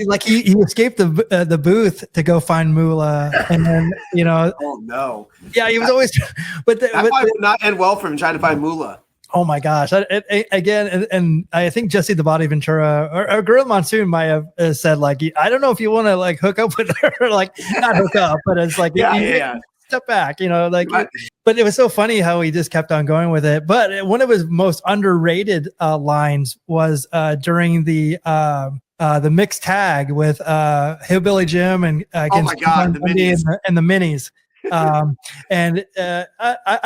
escaped the booth to go find Moolah, and then Oh no. Yeah, he was always. But that probably would not end well for him trying to find Moolah. Oh my gosh! Again, and I think Jesse the Body Ventura or Gorilla Monsoon might have said like, I don't know if you want to like hook up with her, like not hook up, but it's like step back, like. But it was so funny how he just kept on going with it. But one of his most underrated lines was during the mixed tag with Hillbilly Jim and against the minis. and the minis. I'm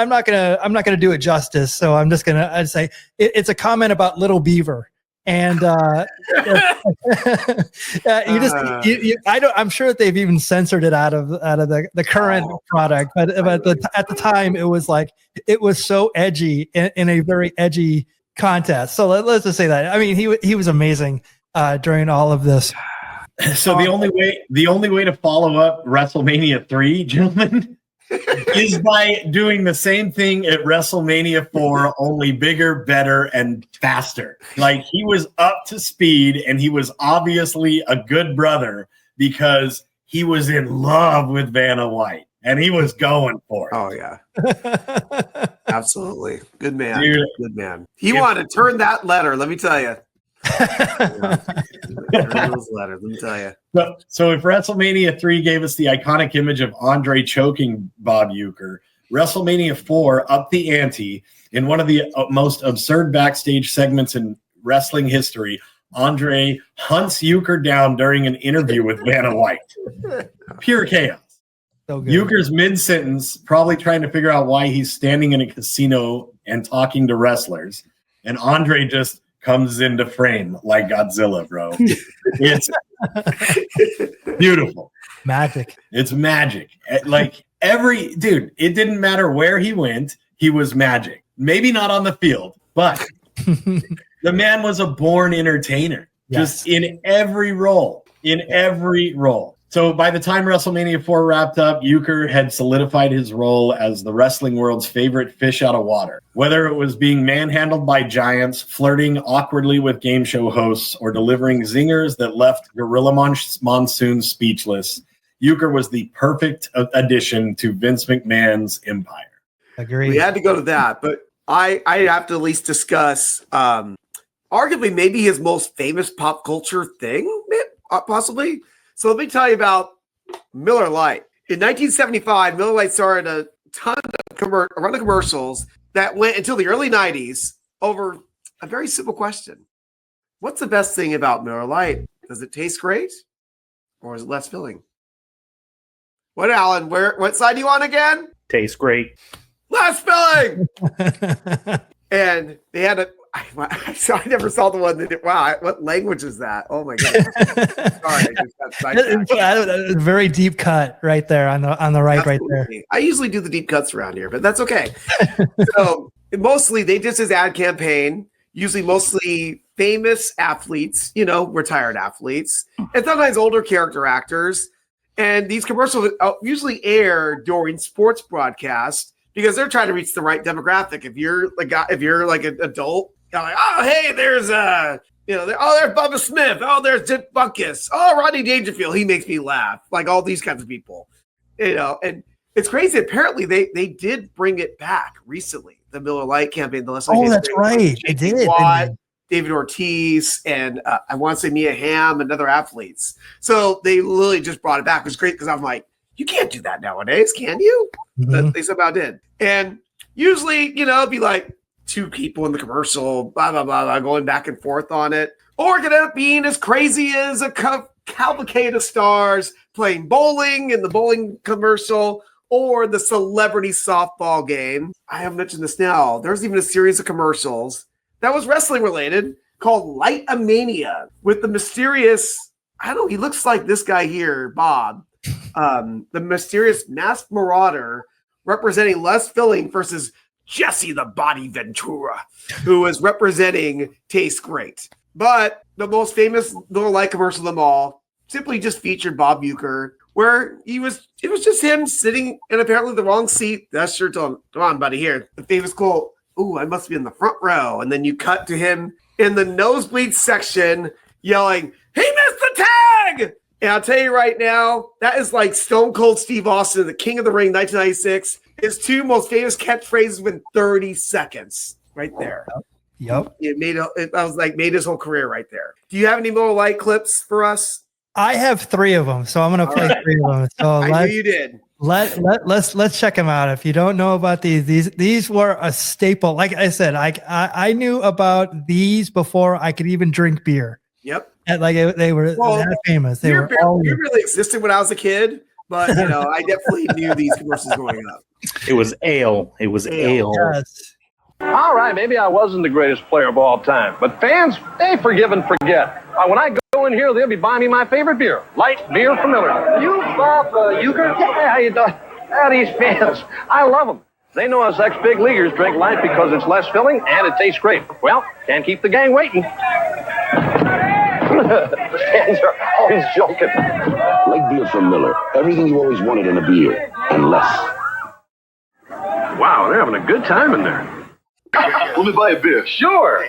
not gonna do it justice, so I'd say it's a comment about Little Beaver, and I'm sure that they've even censored it out of the current product, but at the time it was so edgy in a very edgy contest. So let's just say that. I mean, he was amazing during all of this. So the only way to follow up WrestleMania 3, gentlemen, is by doing the same thing at WrestleMania 4, only bigger, better, and faster. Like, he was up to speed, and he was obviously a good brother because he was in love with Vanna White, and he was going for it. Oh, yeah. Absolutely. Good man. Dude, good man. He wanted to turn that letter, let me tell you. Those letters, let me tell you. So if WrestleMania 3 gave us the iconic image of Andre choking Bob Uecker, WrestleMania 4 upped the ante in one of the most absurd backstage segments in wrestling history. Andre hunts Uecker down during an interview with Vanna White. Pure chaos. So Uecker's mid-sentence, probably trying to figure out why he's standing in a casino and talking to wrestlers. And Andre just comes into frame like Godzilla, bro. It's beautiful. Magic. It's magic. Like it didn't matter where he went, he was magic. Maybe not on the field, but the man was a born entertainer. Yes. Just in every role. So by the time WrestleMania 4 wrapped up, Uecker had solidified his role as the wrestling world's favorite fish out of water. Whether it was being manhandled by giants, flirting awkwardly with game show hosts, or delivering zingers that left Gorilla Monsoon speechless, Uecker was the perfect addition to Vince McMahon's empire. Agreed. We had to go to that, but I have to at least discuss arguably maybe his most famous pop culture thing, possibly. So let me tell you about Miller Lite. In 1975, Miller Lite started a ton of run of commercials that went until the early 90s over a very simple question. What's the best thing about Miller Lite? Does it taste great or is it less filling? What, Allan? What side do you want again? Tastes great. Less filling! And they had I never saw the one that did. Wow, what language is that? Oh my god! Sorry, I just got sidetracked. Very deep cut right there on the right, right there. I usually do the deep cuts around here, but that's okay. So mostly they just his ad campaign. Usually, mostly famous athletes, retired athletes, and sometimes older character actors. And these commercials usually air during sports broadcasts because they're trying to reach the right demographic. If you're like an adult. Like, oh, hey, there's there's Bubba Smith. Oh, there's Dick Buckus. Oh, Rodney Dangerfield. He makes me laugh. Like all these kinds of people, and it's crazy. Apparently, they did bring it back recently. The Miller Lite campaign. That's right. They did. David Ortiz and I want to say Mia Hamm and other athletes. So they literally just brought it back. It was great because I'm like, you can't do that nowadays, can you? Mm-hmm. But they somehow did. And usually, it'd be like two people in the commercial, blah, blah, blah, blah, going back and forth on it. Or it could end up being as crazy as a cavalcade of stars playing bowling in the bowling commercial or the celebrity softball game. I haven't mentioned this now. There's even a series of commercials that was wrestling related called Light-A-Mania with the mysterious, he looks like this guy here, Bob, the mysterious masked marauder representing Les Filling versus Jesse the Body Ventura, who was representing Taste Great. But the most famous Miller Lite commercial of them all simply just featured Bob Uecker, where it was just him sitting in apparently the wrong seat. That's sure told him, come on, buddy, here. The famous quote, ooh, I must be in the front row. And then you cut to him in the nosebleed section yelling, he missed the tag! And I'll tell you right now, that is like Stone Cold Steve Austin, the King of the Ring, 1996. His two most famous catchphrases within 30 seconds, right there. Yep. It made his whole career right there. Do you have any Miller Lite clips for us? I have 3 of them, so I'm going to play 3 of them. So I knew you did. Let's check them out. If you don't know about these were a staple. Like I said, I knew about these before I could even drink beer. Yep. And they were that famous. They were all beer really existed when I was a kid, but I definitely knew these commercials growing up. It was ale. It was ale. Yes. All right, maybe I wasn't the greatest player of all time, but fans, they forgive and forget. When I go in here, they'll be buying me my favorite beer, light beer from Miller. You, Bob Uecker? Yeah, how you doing? These fans, I love them. They know us ex-big leaguers drink light because it's less filling and it tastes great. Well, can't keep the gang waiting. The fans are always joking. Light beer from Miller. Everything you always wanted in a beer, and less. Wow, they're having a good time in there. Let me buy a beer. Sure.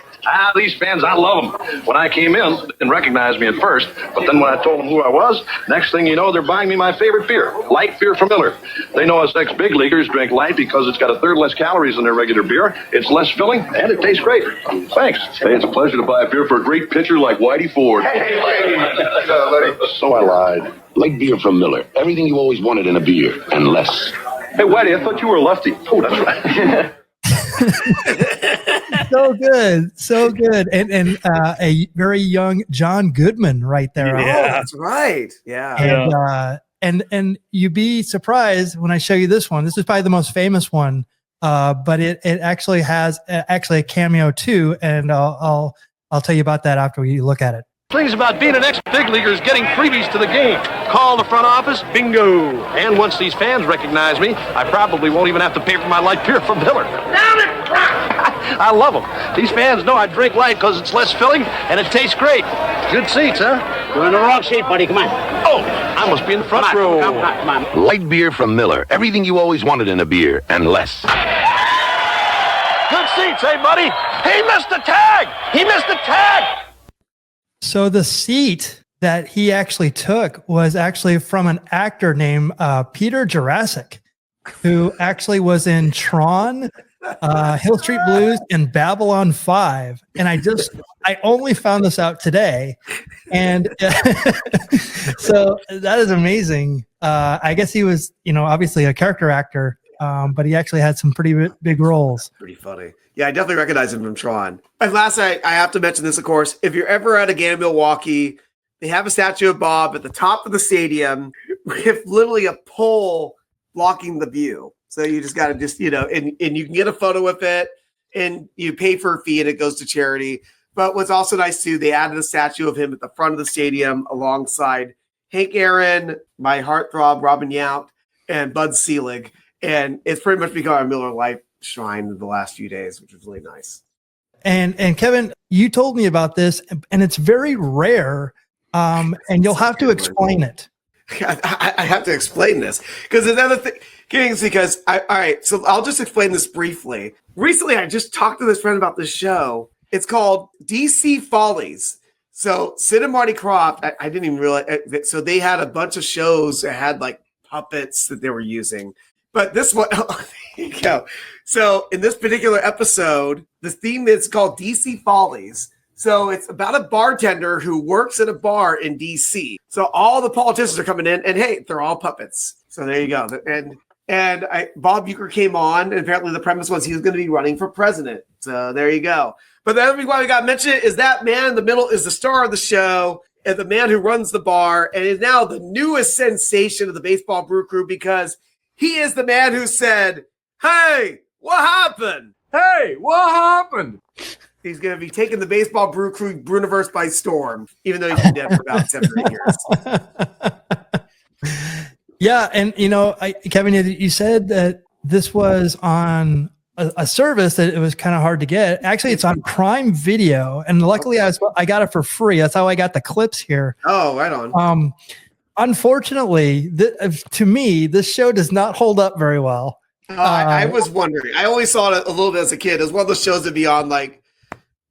These fans, I love them. When I came in, they didn't recognize me at first, but then when I told them who I was, next thing you know, they're buying me my favorite beer, light beer from Miller. They know us ex-big leaguers drink light because it's got a third less calories than their regular beer. It's less filling, and it tastes great. Thanks. Hey, it's a pleasure to buy a beer for a great pitcher like Whitey Ford. So I lied. Light beer from Miller. Everything you always wanted in a beer, and less. Hey, Whitey, I thought you were a lefty. Oh, that's right. so good, and a very young John Goodman right there. Yeah, that's right. Yeah, and you'd be surprised when I show you this one. This is probably the most famous one, but it actually has a cameo too, and I'll tell you about that after we look at it. Things about being an ex-big leaguer is getting freebies to the game. Call the front office, bingo. And once these fans recognize me, I probably won't even have to pay for my light beer from Miller. Down it! I love them. These fans know I drink light because it's less filling and it tastes great. Good seats, huh? You're in the wrong seat, buddy. Come on. Oh, I must be in the front row. Come on. Light beer from Miller. Everything you always wanted in a beer, and less. Good seats, hey, buddy. He missed the tag. He missed the tag. So the seat that he actually took was actually from an actor named Peter Jurassic, who actually was in Tron, Hill Street Blues, and Babylon 5. And I only found this out today. And so that is amazing. I guess he was, obviously a character actor, but he actually had some pretty big roles. Pretty funny. Yeah, I definitely recognize him from Tron. And last, I have to mention this, of course. If you're ever at a game in Milwaukee, they have a statue of Bob at the top of the stadium with literally a pole blocking the view. So you just got to and you can get a photo with it, and you pay for a fee, and it goes to charity. But what's also nice, too, they added a statue of him at the front of the stadium alongside Hank Aaron, my heartthrob, Robin Yount, and Bud Selig. And it's pretty much become a Miller Lite shrine in the last few days, which was really nice. And Kevin, you told me about this, and it's very rare, and you'll have to explain it. I have to explain this because another thing, because all right, so I'll just explain this briefly. Recently, I just talked to this friend about this show. It's called DC Follies. So Sid and Marty Krofft, I didn't even realize. So they had a bunch of shows that had like puppets that they were using. But this one, there you go. So in this particular episode, the theme is called DC Follies. So it's about a bartender who works at a bar in DC. So all the politicians are coming in, and hey, they're all puppets. So there you go. And Bob Uecker came on, and apparently the premise was he was going to be running for president. So there you go. But the other reason why we got mentioned is that man in the middle is the star of the show and the man who runs the bar, and is now the newest sensation of the Baseball Brew Crew because he is the man who said, "Hey, what happened? Hey, what happened?" He's going to be taking the Baseball Brew Crew Bruniverse by storm, even though he's been dead for about 7 or 8 years. Yeah, and Kevin, you said that this was on a service that it was kind of hard to get. Actually, it's on Prime Video, and luckily I got it for free. That's how I got the clips here. Oh, right on. Unfortunately, to me, this show does not hold up very well. I was wondering. I only saw it a little bit as a kid. It was one of those shows that'd be on like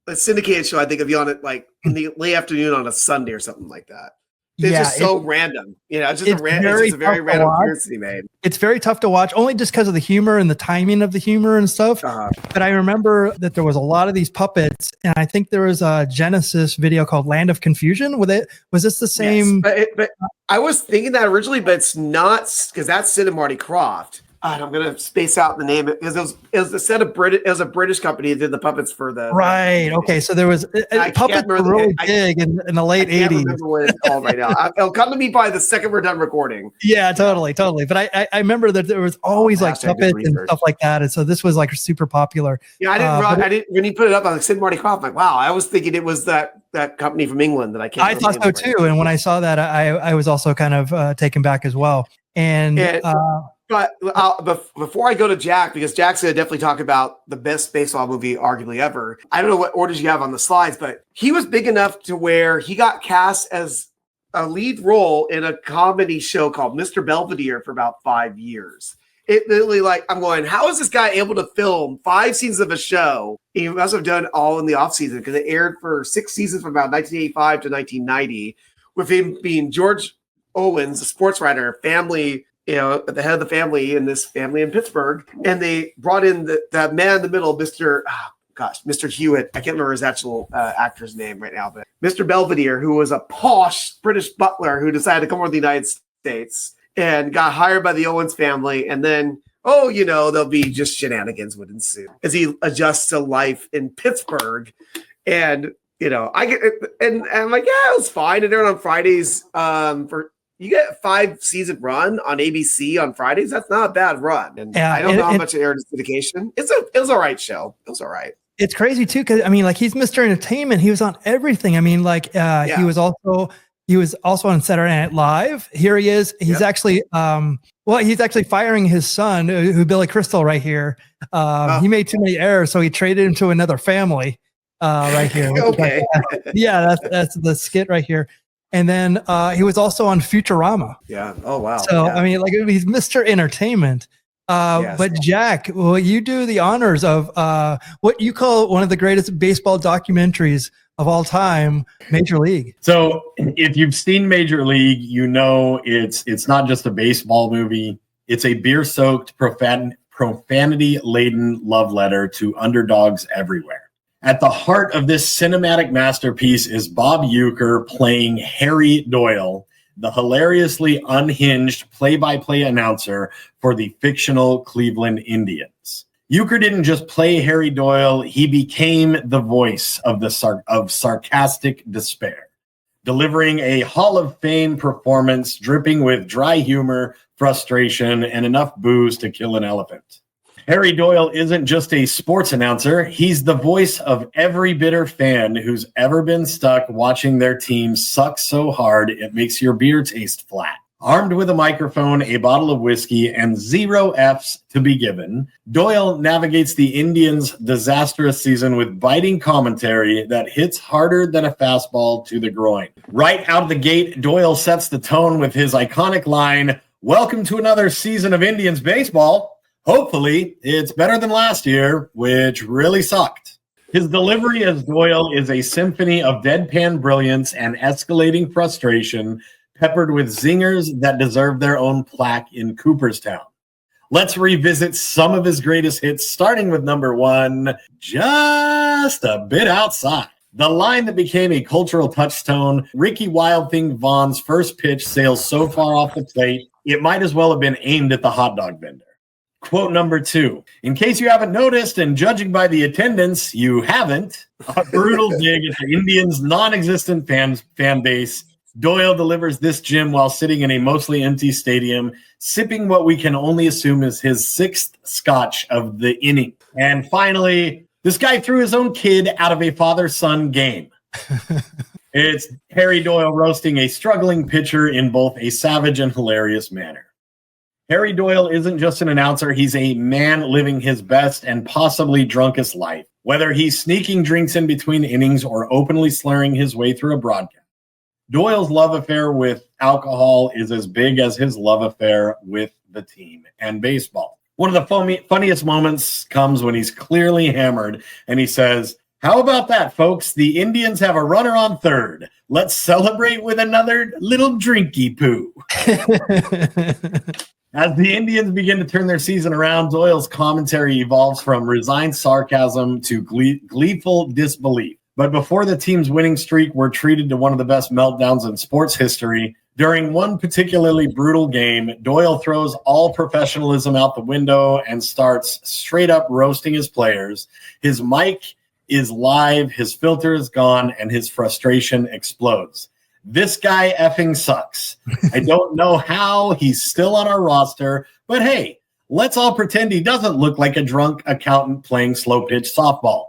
a syndicated show. I think it'd be on it like in the late afternoon on a Sunday or something like that. It's just so random. It's just a very random appearance he made. It's very tough to watch, only just because of the humor and the timing of the humor and stuff. But I remember that there was a lot of these puppets, and I think there was a Genesis video called Land of Confusion with it. Was this the same? Yes, but I was thinking that originally, but it's not, because that's Sid and Marty Krofft. And I'm gonna space out the name because it was a set of British. It was a British company that did the puppets for the right. Okay, so there was puppets were really big in the late '80s. I can't remember what it's called right now. It'll come to me by the second we're done recording. Yeah, totally. But I remember that there was always like puppets and stuff like that, and so this was like super popular. Yeah, I didn't. When you put it up, I was like Sid and Marty Krofft. I'm like, wow, I was thinking it was that company from England that I can't. I thought so too, and when I saw that, I was also kind of taken back as well. But before I go to Jack, because Jack's going to definitely talk about the best baseball movie arguably ever. I don't know what orders you have on the slides, but he was big enough to where he got cast as a lead role in a comedy show called Mr. Belvedere for about 5 years. It literally, I'm going, how is this guy able to film 5 seasons of a show? He must have done all in the off season because it aired for 6 seasons from about 1985 to 1990, with him being George Owens, a sports writer, family, at the head of the family in this family in Pittsburgh. And they brought in the man in the middle, Mr. Hewitt. I can't remember his actual actor's name right now, but Mr. Belvedere, who was a posh British butler who decided to come over to the United States and got hired by the Owens family. And then, there'll be just shenanigans would ensue as he adjusts to life in Pittsburgh. And, I get it, and I'm like, yeah, it was fine. And they're on Fridays you get a 5-season run on ABC on Fridays. That's not a bad run. And I don't know how much it aired in syndication. It was all right show. It was all right. It's crazy too, because he's Mr. Entertainment. He was on everything. He was also on Saturday Night Live. Here he is. He's actually he's actually firing his son, who Billy Crystal right here. He made too many errors, so he traded him to another family right here. Okay. That's the skit right here. And then he was also on Futurama. Yeah. Oh, wow. So, he's Mr. Entertainment. Yes. But Jack, will you do the honors of what you call one of the greatest baseball documentaries of all time, Major League? So if you've seen Major League, it's not just a baseball movie. It's a beer-soaked, profanity-laden love letter to underdogs everywhere. At the heart of this cinematic masterpiece is Bob Uecker playing Harry Doyle, the hilariously unhinged play-by-play announcer for the fictional Cleveland Indians. Uecker didn't just play Harry Doyle, he became the voice of sarcastic despair, delivering a Hall of Fame performance dripping with dry humor, frustration, and enough booze to kill an elephant. Harry Doyle isn't just a sports announcer. He's the voice of every bitter fan who's ever been stuck watching their team suck so hard it makes your beer taste flat. Armed with a microphone, a bottle of whiskey, and 0 Fs to be given, Doyle navigates the Indians' disastrous season with biting commentary that hits harder than a fastball to the groin. Right out of the gate, Doyle sets the tone with his iconic line, "Welcome to another season of Indians baseball. Hopefully, it's better than last year, which really sucked." His delivery as Doyle is a symphony of deadpan brilliance and escalating frustration, peppered with zingers that deserve their own plaque in Cooperstown. Let's revisit some of his greatest hits, starting with number 1, "Just a Bit Outside." The line that became a cultural touchstone, Ricky Wild Thing Vaughn's first pitch sails so far off the plate, it might as well have been aimed at the hot dog vendor. Quote number 2, "In case you haven't noticed, and judging by the attendance, you haven't," a brutal dig at the Indians' non-existent fan base. Doyle delivers this gem while sitting in a mostly empty stadium, sipping what we can only assume is his 6th scotch of the inning. And finally, this guy threw his own kid out of a father-son game. It's Harry Doyle roasting a struggling pitcher in both a savage and hilarious manner. Harry Doyle isn't just an announcer. He's a man living his best and possibly drunkest life. Whether he's sneaking drinks in between innings or openly slurring his way through a broadcast, Doyle's love affair with alcohol is as big as his love affair with the team and baseball. One of the funniest moments comes when he's clearly hammered and he says, "How about that, folks? The Indians have a runner on third. Let's celebrate with another little drinky poo." As the Indians begin to turn their season around, Doyle's commentary evolves from resigned sarcasm to gleeful disbelief. But before the team's winning streak, we're treated to one of the best meltdowns in sports history. During one particularly brutal game, Doyle throws all professionalism out the window and starts straight up roasting his players. His mic is live, his filter is gone, and his frustration explodes. This guy effing sucks. I don't know how he's still on our roster, but hey, let's all pretend he doesn't look like a drunk accountant playing slow pitch softball.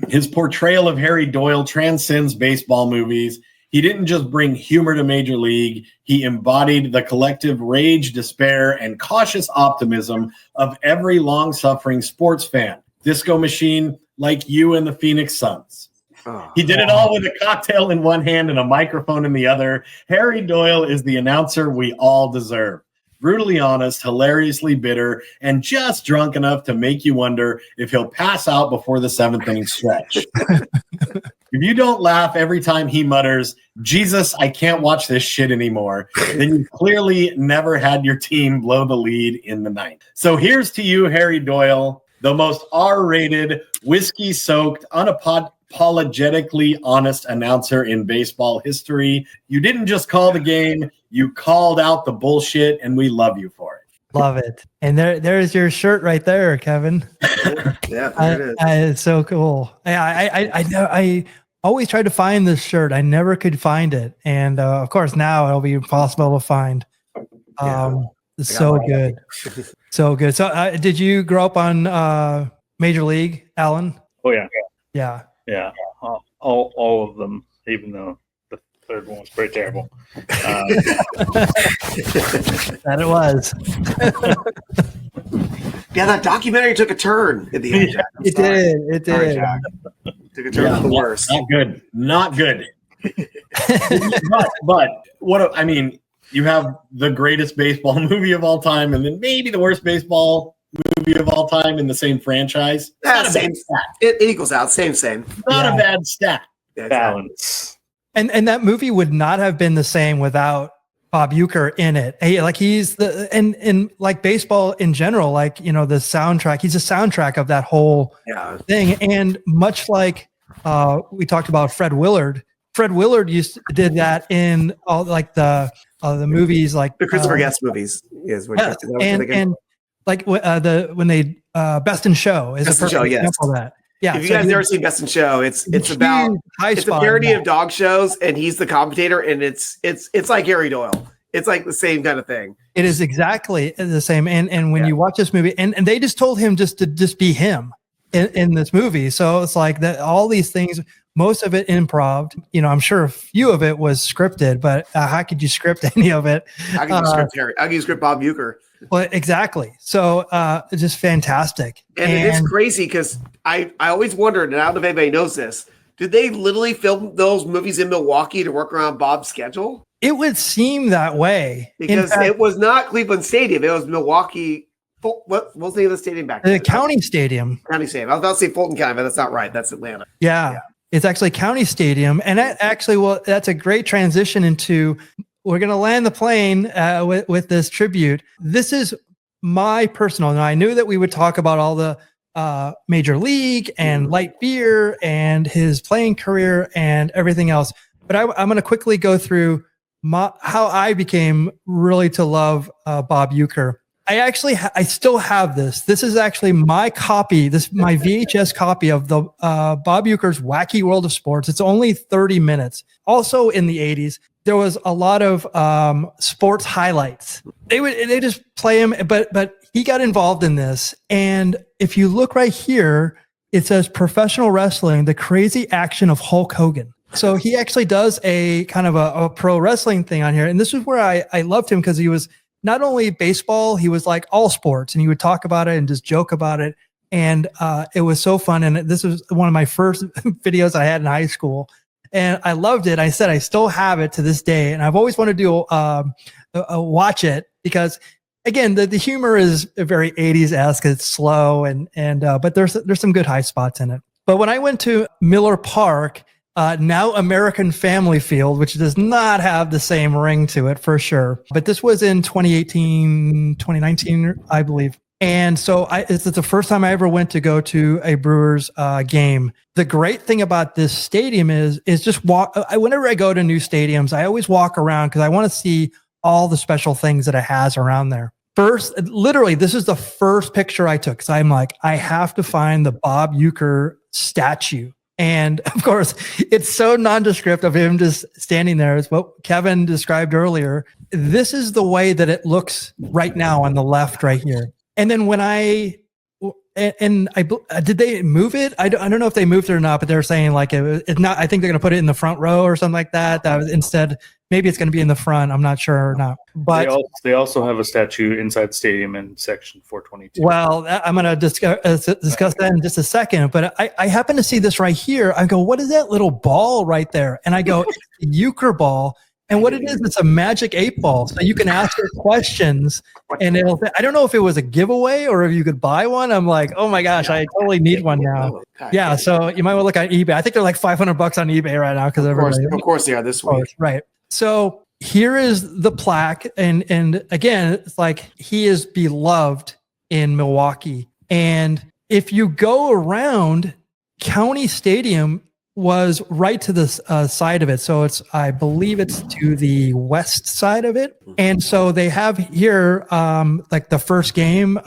His portrayal of Harry Doyle transcends baseball movies. He didn't just bring humor to Major League. He embodied the collective rage, despair, and cautious optimism of every long-suffering sports fan. Disco machine like you and the Phoenix Suns. He did it all with a cocktail in one hand and a microphone in the other. Harry Doyle is the announcer we all deserve. Brutally honest, hilariously bitter, and just drunk enough to make you wonder if he'll pass out before the seventh inning stretch. If you don't laugh every time he mutters, "Jesus, I can't watch this shit anymore," then you clearly never had your team blow the lead in the ninth. So here's to you, Harry Doyle, the most R-rated, whiskey-soaked, unapologetically honest announcer in baseball history. You didn't just call the game, you called out the bullshit, and we love you for it. Love it. And there's your shirt right there, Kevin. Yeah, there it is. It's so cool. I always tried to find this shirt. I never could find it. And of course, now it'll be impossible to find. It's so good. So good. So did you grow up on Major League, Allan? Oh, yeah. Yeah. Yeah. All of them, even though the third one was pretty terrible. That it was. Yeah, that documentary took a turn at the end. Jack. It did. It did. Jack. Took a turn for the worst. Not good. but what I mean, you have the greatest baseball movie of all time, and then maybe the worst baseball movie of all time in the same franchise. Not a bad stat. It equals out. Same. Not a bad stat. Yeah, Balance. And that movie would not have been the same without Bob Uecker in it. He's the and like baseball in general, like, you know, the soundtrack. He's a soundtrack of that whole thing. And much like we talked about Fred Willard. Fred Willard did that in all like the movies, like the Christopher Guest movies. Is what and like when they Best in Show is a perfect example of that. Yeah, if you guys never seen Best in Show, it's about it's a parody of dog shows, and he's the commentator, and it's like Harry Doyle. It's like the same kind of thing. It is exactly the same. And when you watch this movie, and they just told him to be him in this movie. So it's like that. All these things, most of it improv. You know, I'm sure a few of it was scripted, but how could you script any of it? How can you script Harry? How can you script Bob Uecker? Well, exactly. So it's just fantastic. And it is crazy because I always wondered, and I don't know if anybody knows this, did they literally film those movies in Milwaukee to work around Bob's schedule? It would seem that way. Because it was not Cleveland Stadium. It was Milwaukee. What was the name of the stadium back then? The County Stadium. County Stadium. I was about to say Fulton County, but that's not right. That's Atlanta. Yeah. It's actually County Stadium. And that actually, that's a great transition into... We're going to land the plane with this tribute. This is my personal, and I knew that we would talk about all the Major League and light beer and his playing career and everything else. But I'm going to quickly go through how I became really to love Bob Uecker. I still have this. This is actually my copy. This is my VHS copy of the Bob Uecker's Wacky World of Sports. It's only 30 minutes. Also in the 80s. There was a lot of sports highlights. They just play him, but he got involved in this. And if you look right here, it says professional wrestling, the crazy action of Hulk Hogan. So he actually does a kind of a pro wrestling thing on here. And this is where I loved him, because he was not only baseball, he was like all sports, and he would talk about it and just joke about it. And it was so fun. And this was one of my first videos I had in high school. And I loved it. I said I still have it to this day. And I've always wanted to watch it, because again, the humor is very 80s-esque. It's slow, but there's some good high spots in it. But when I went to Miller Park, now American Family Field, which does not have the same ring to it for sure. But this was in 2019, I believe. And so it's the first time I ever went to go to a Brewers game. The great thing about this stadium is just whenever I go to new stadiums, I always walk around because I want to see all the special things that it has around there. First, literally, this is the first picture I took. So I'm like, I have to find the Bob Uecker statue. And of course, it's so nondescript of him just standing there, is what Kevin described earlier. This is the way that it looks right now on the left right here. And then when did they move it? I don't know if they moved it or not, but they're saying like it's not. I think they're going to put it in the front row or something like that. That was instead, maybe it's going to be in the front. I'm not sure or not. But they also have a statue inside the stadium in section 422. Well, I'm going to discuss that in just a second. But I happen to see this right here. I go, what is that little ball right there? And I go, it's a Uecker ball. And what it is, it's a magic 8-ball. So you can ask it questions, and I don't know if it was a giveaway or if you could buy one. I'm like, oh my gosh, I totally need one now. Yeah, so you might want to look at eBay. I think they're like $500 on eBay right now, because of course they are this week. Right. So here is the plaque, and again, it's like he is beloved in Milwaukee. And if you go around, County Stadium was right to the side of it. So I believe it's to the west side of it. And so they have here like the first game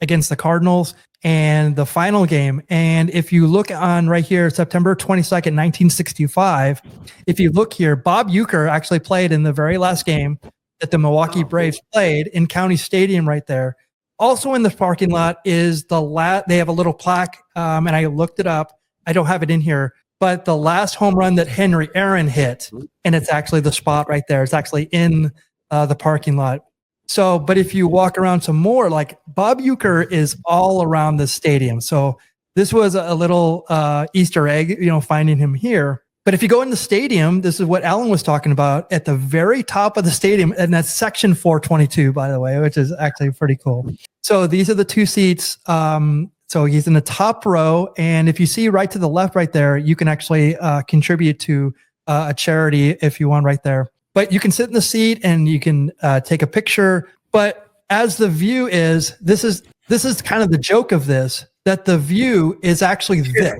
against the Cardinals and the final game. And if you look on right here, September 22nd, 1965, if you look here, Bob Uecker actually played in the very last game that the Milwaukee Braves played in County Stadium right there. Also in the parking lot is they have a little plaque, and I looked it up. I don't have it in here, but the last home run that Henry Aaron hit, and it's actually the spot right there. It's actually in the parking lot. So, but if you walk around some more, like Bob Uecker is all around the stadium. So this was a little Easter egg, finding him here. But if you go in the stadium, this is what Allan was talking about at the very top of the stadium, and that's section 422, by the way, which is actually pretty cool. So these are the two seats. So he's in the top row, and if you see right to the left right there, you can actually contribute to a charity if you want right there. But you can sit in the seat and you can take a picture. But as the view is, this is kind of the joke of this, that the view is actually this.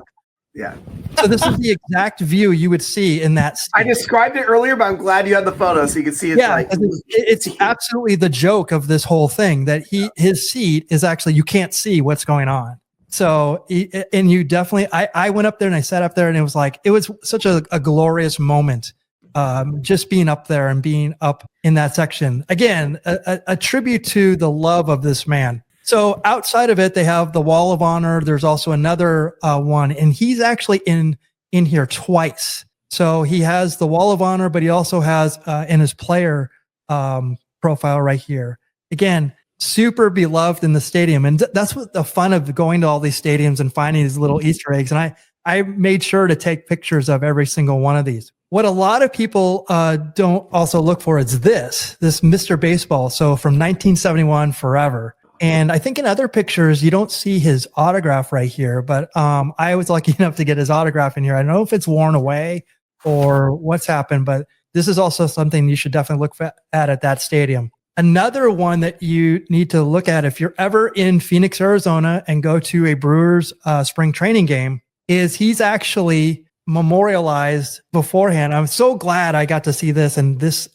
Yeah. So this is the exact view you would see in that seat. I described it earlier, but I'm glad you had the photo so you can see it's absolutely the joke of this whole thing, that his seat is actually, you can't see what's going on. So, and you definitely, I went up there and I sat up there, and it was such a glorious moment, just being up there and being up in that section. Again, a tribute to the love of this man. So outside of it, they have the Wall of Honor. There's also another one, and he's actually in here twice. So he has the Wall of Honor, but he also has in his player profile right here. Again, super beloved in the stadium. And that's what the fun of going to all these stadiums and finding these little Easter eggs. And I made sure to take pictures of every single one of these. What a lot of people don't also look for is this Mr. Baseball. So from 1971 forever. And I think in other pictures, you don't see his autograph right here, but I was lucky enough to get his autograph in here. I don't know if it's worn away or what's happened, but this is also something you should definitely look at that stadium. Another one that you need to look at if you're ever in Phoenix, Arizona, and go to a Brewers spring training game is he's actually memorialized beforehand. I'm so glad I got to see this, and this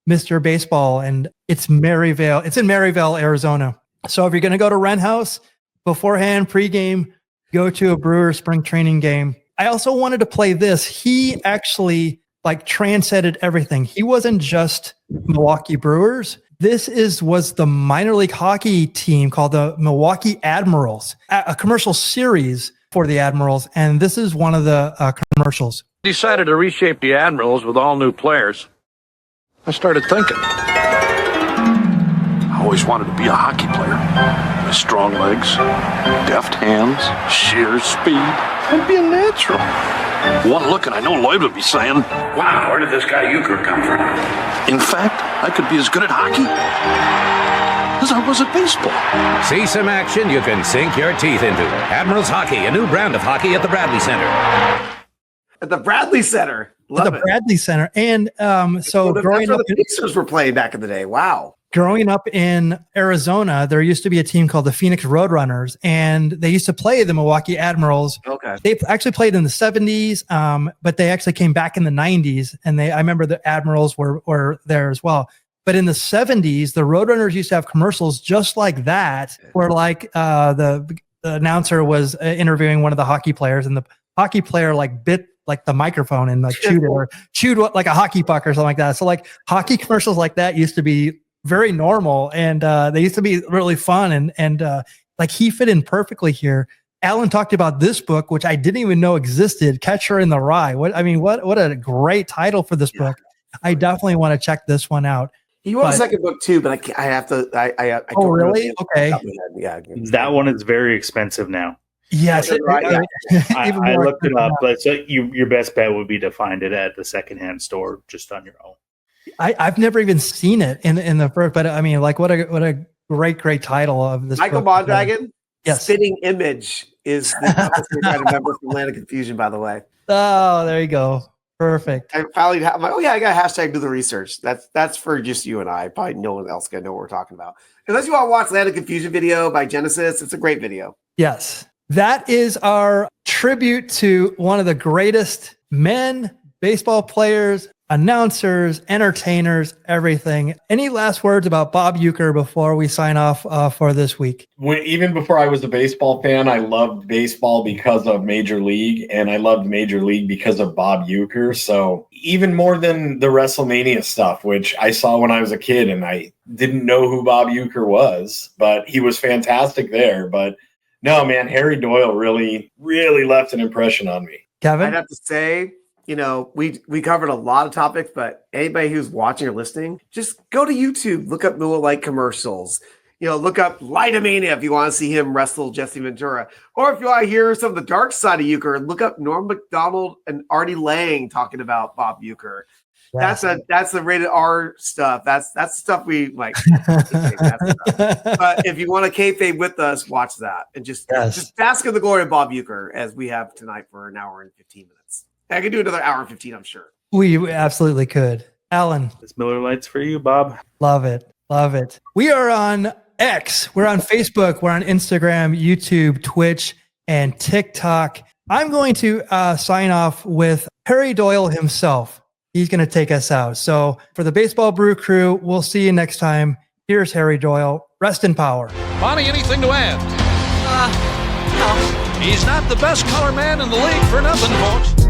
Mr. Baseball, and it's Maryvale. It's in Maryvale, Arizona. So if you're going to go to Rent House beforehand, pregame, go to a Brewers spring training game. I also wanted to play this. He actually transcended everything. He wasn't just Milwaukee Brewers. This was the minor league hockey team called the Milwaukee Admirals, a commercial series for the Admirals. And this is one of the commercials. decided to reshape the Admirals with all new players, I started thinking. I always wanted to be a hockey player. With strong legs, deft hands, sheer speed. I'd be a natural. One look and I know Lloyd would be saying, Wow, where did this guy Uecker come from? in fact, I could be as good at hockey as I was at baseball. See some action you can sink your teeth into. Admirals Hockey, a new brand of hockey at the Bradley Center. At the Bradley Center. Love At the it. Bradley Center. And so That's growing where up, the Pacers were playing back in the day. Wow. growing up in Arizona, there used to be a team called the Phoenix Roadrunners, and they used to play the Milwaukee Admirals. Okay. They actually played in the 70s, but they actually came back in the 90s, and I remember the Admirals were there as well. But in the 70s, the Roadrunners used to have commercials just like that, where like the announcer was interviewing one of the hockey players, and the hockey player like bit like the microphone and like chewed what, like a hockey puck or something like that. So like hockey commercials like that used to be very normal, and they used to be really fun, and like he fit in perfectly here. Allan talked about this book, which I didn't even know existed, Catcher in the Rye. What a great title for this book. I definitely want to check this one out. He wrote a second book too, but I have to. I oh, really? Okay. Yeah. That one is very expensive now. Yes. I looked it up, but so your best bet would be to find it at the secondhand store just on your own. I've never even seen it in the first, but I mean, like what a great title of this. Michael book. Mondragon. Yes. Spitting Image is the member from Land of Confusion, by the way. Oh, there you go. Perfect. I finally, I'm like, oh yeah, I got a hashtag do the research. That's for just you and I. Probably no one else gonna know what we're talking about. Unless you want to watch Land of Confusion video by Genesis, it's a great video. Yes. That is our tribute to one of the greatest men, baseball players, announcers, entertainers, everything. Any last words about Bob Uecker before we sign off for this week? Even before I was a baseball fan, I loved baseball because of Major League, and I loved Major League because of Bob Uecker. So even more than the WrestleMania stuff, which I saw when I was a kid, and I didn't know who Bob Uecker was, but he was fantastic there. But no, man, Harry Doyle really, really left an impression on me. Kevin? I'd have to say, we covered a lot of topics, but anybody who's watching or listening, just go to YouTube, look up Miller Lite commercials. Look up Lightomania if you want to see him wrestle Jesse Ventura. Or if you want to hear some of the dark side of Uecker, look up Norm Macdonald and Artie Lang talking about Bob Uecker. Yes. That's the rated R stuff. That's stuff we like. But if you want to kayfabe with us, watch that and just bask in the glory of Bob Uecker as we have tonight for an hour and 15 minutes. I could do another hour and 15, I'm sure. We absolutely could. Allan. This Miller Lite's for you, Bob. Love it. Love it. We are on X. We're on Facebook. We're on Instagram, YouTube, Twitch, and TikTok. I'm going to sign off with Harry Doyle himself. He's going to take us out. So for the Baseball Brew Crew, we'll see you next time. Here's Harry Doyle. Rest in power. Bonnie, anything to add? No. He's not the best color man in the league for nothing, folks.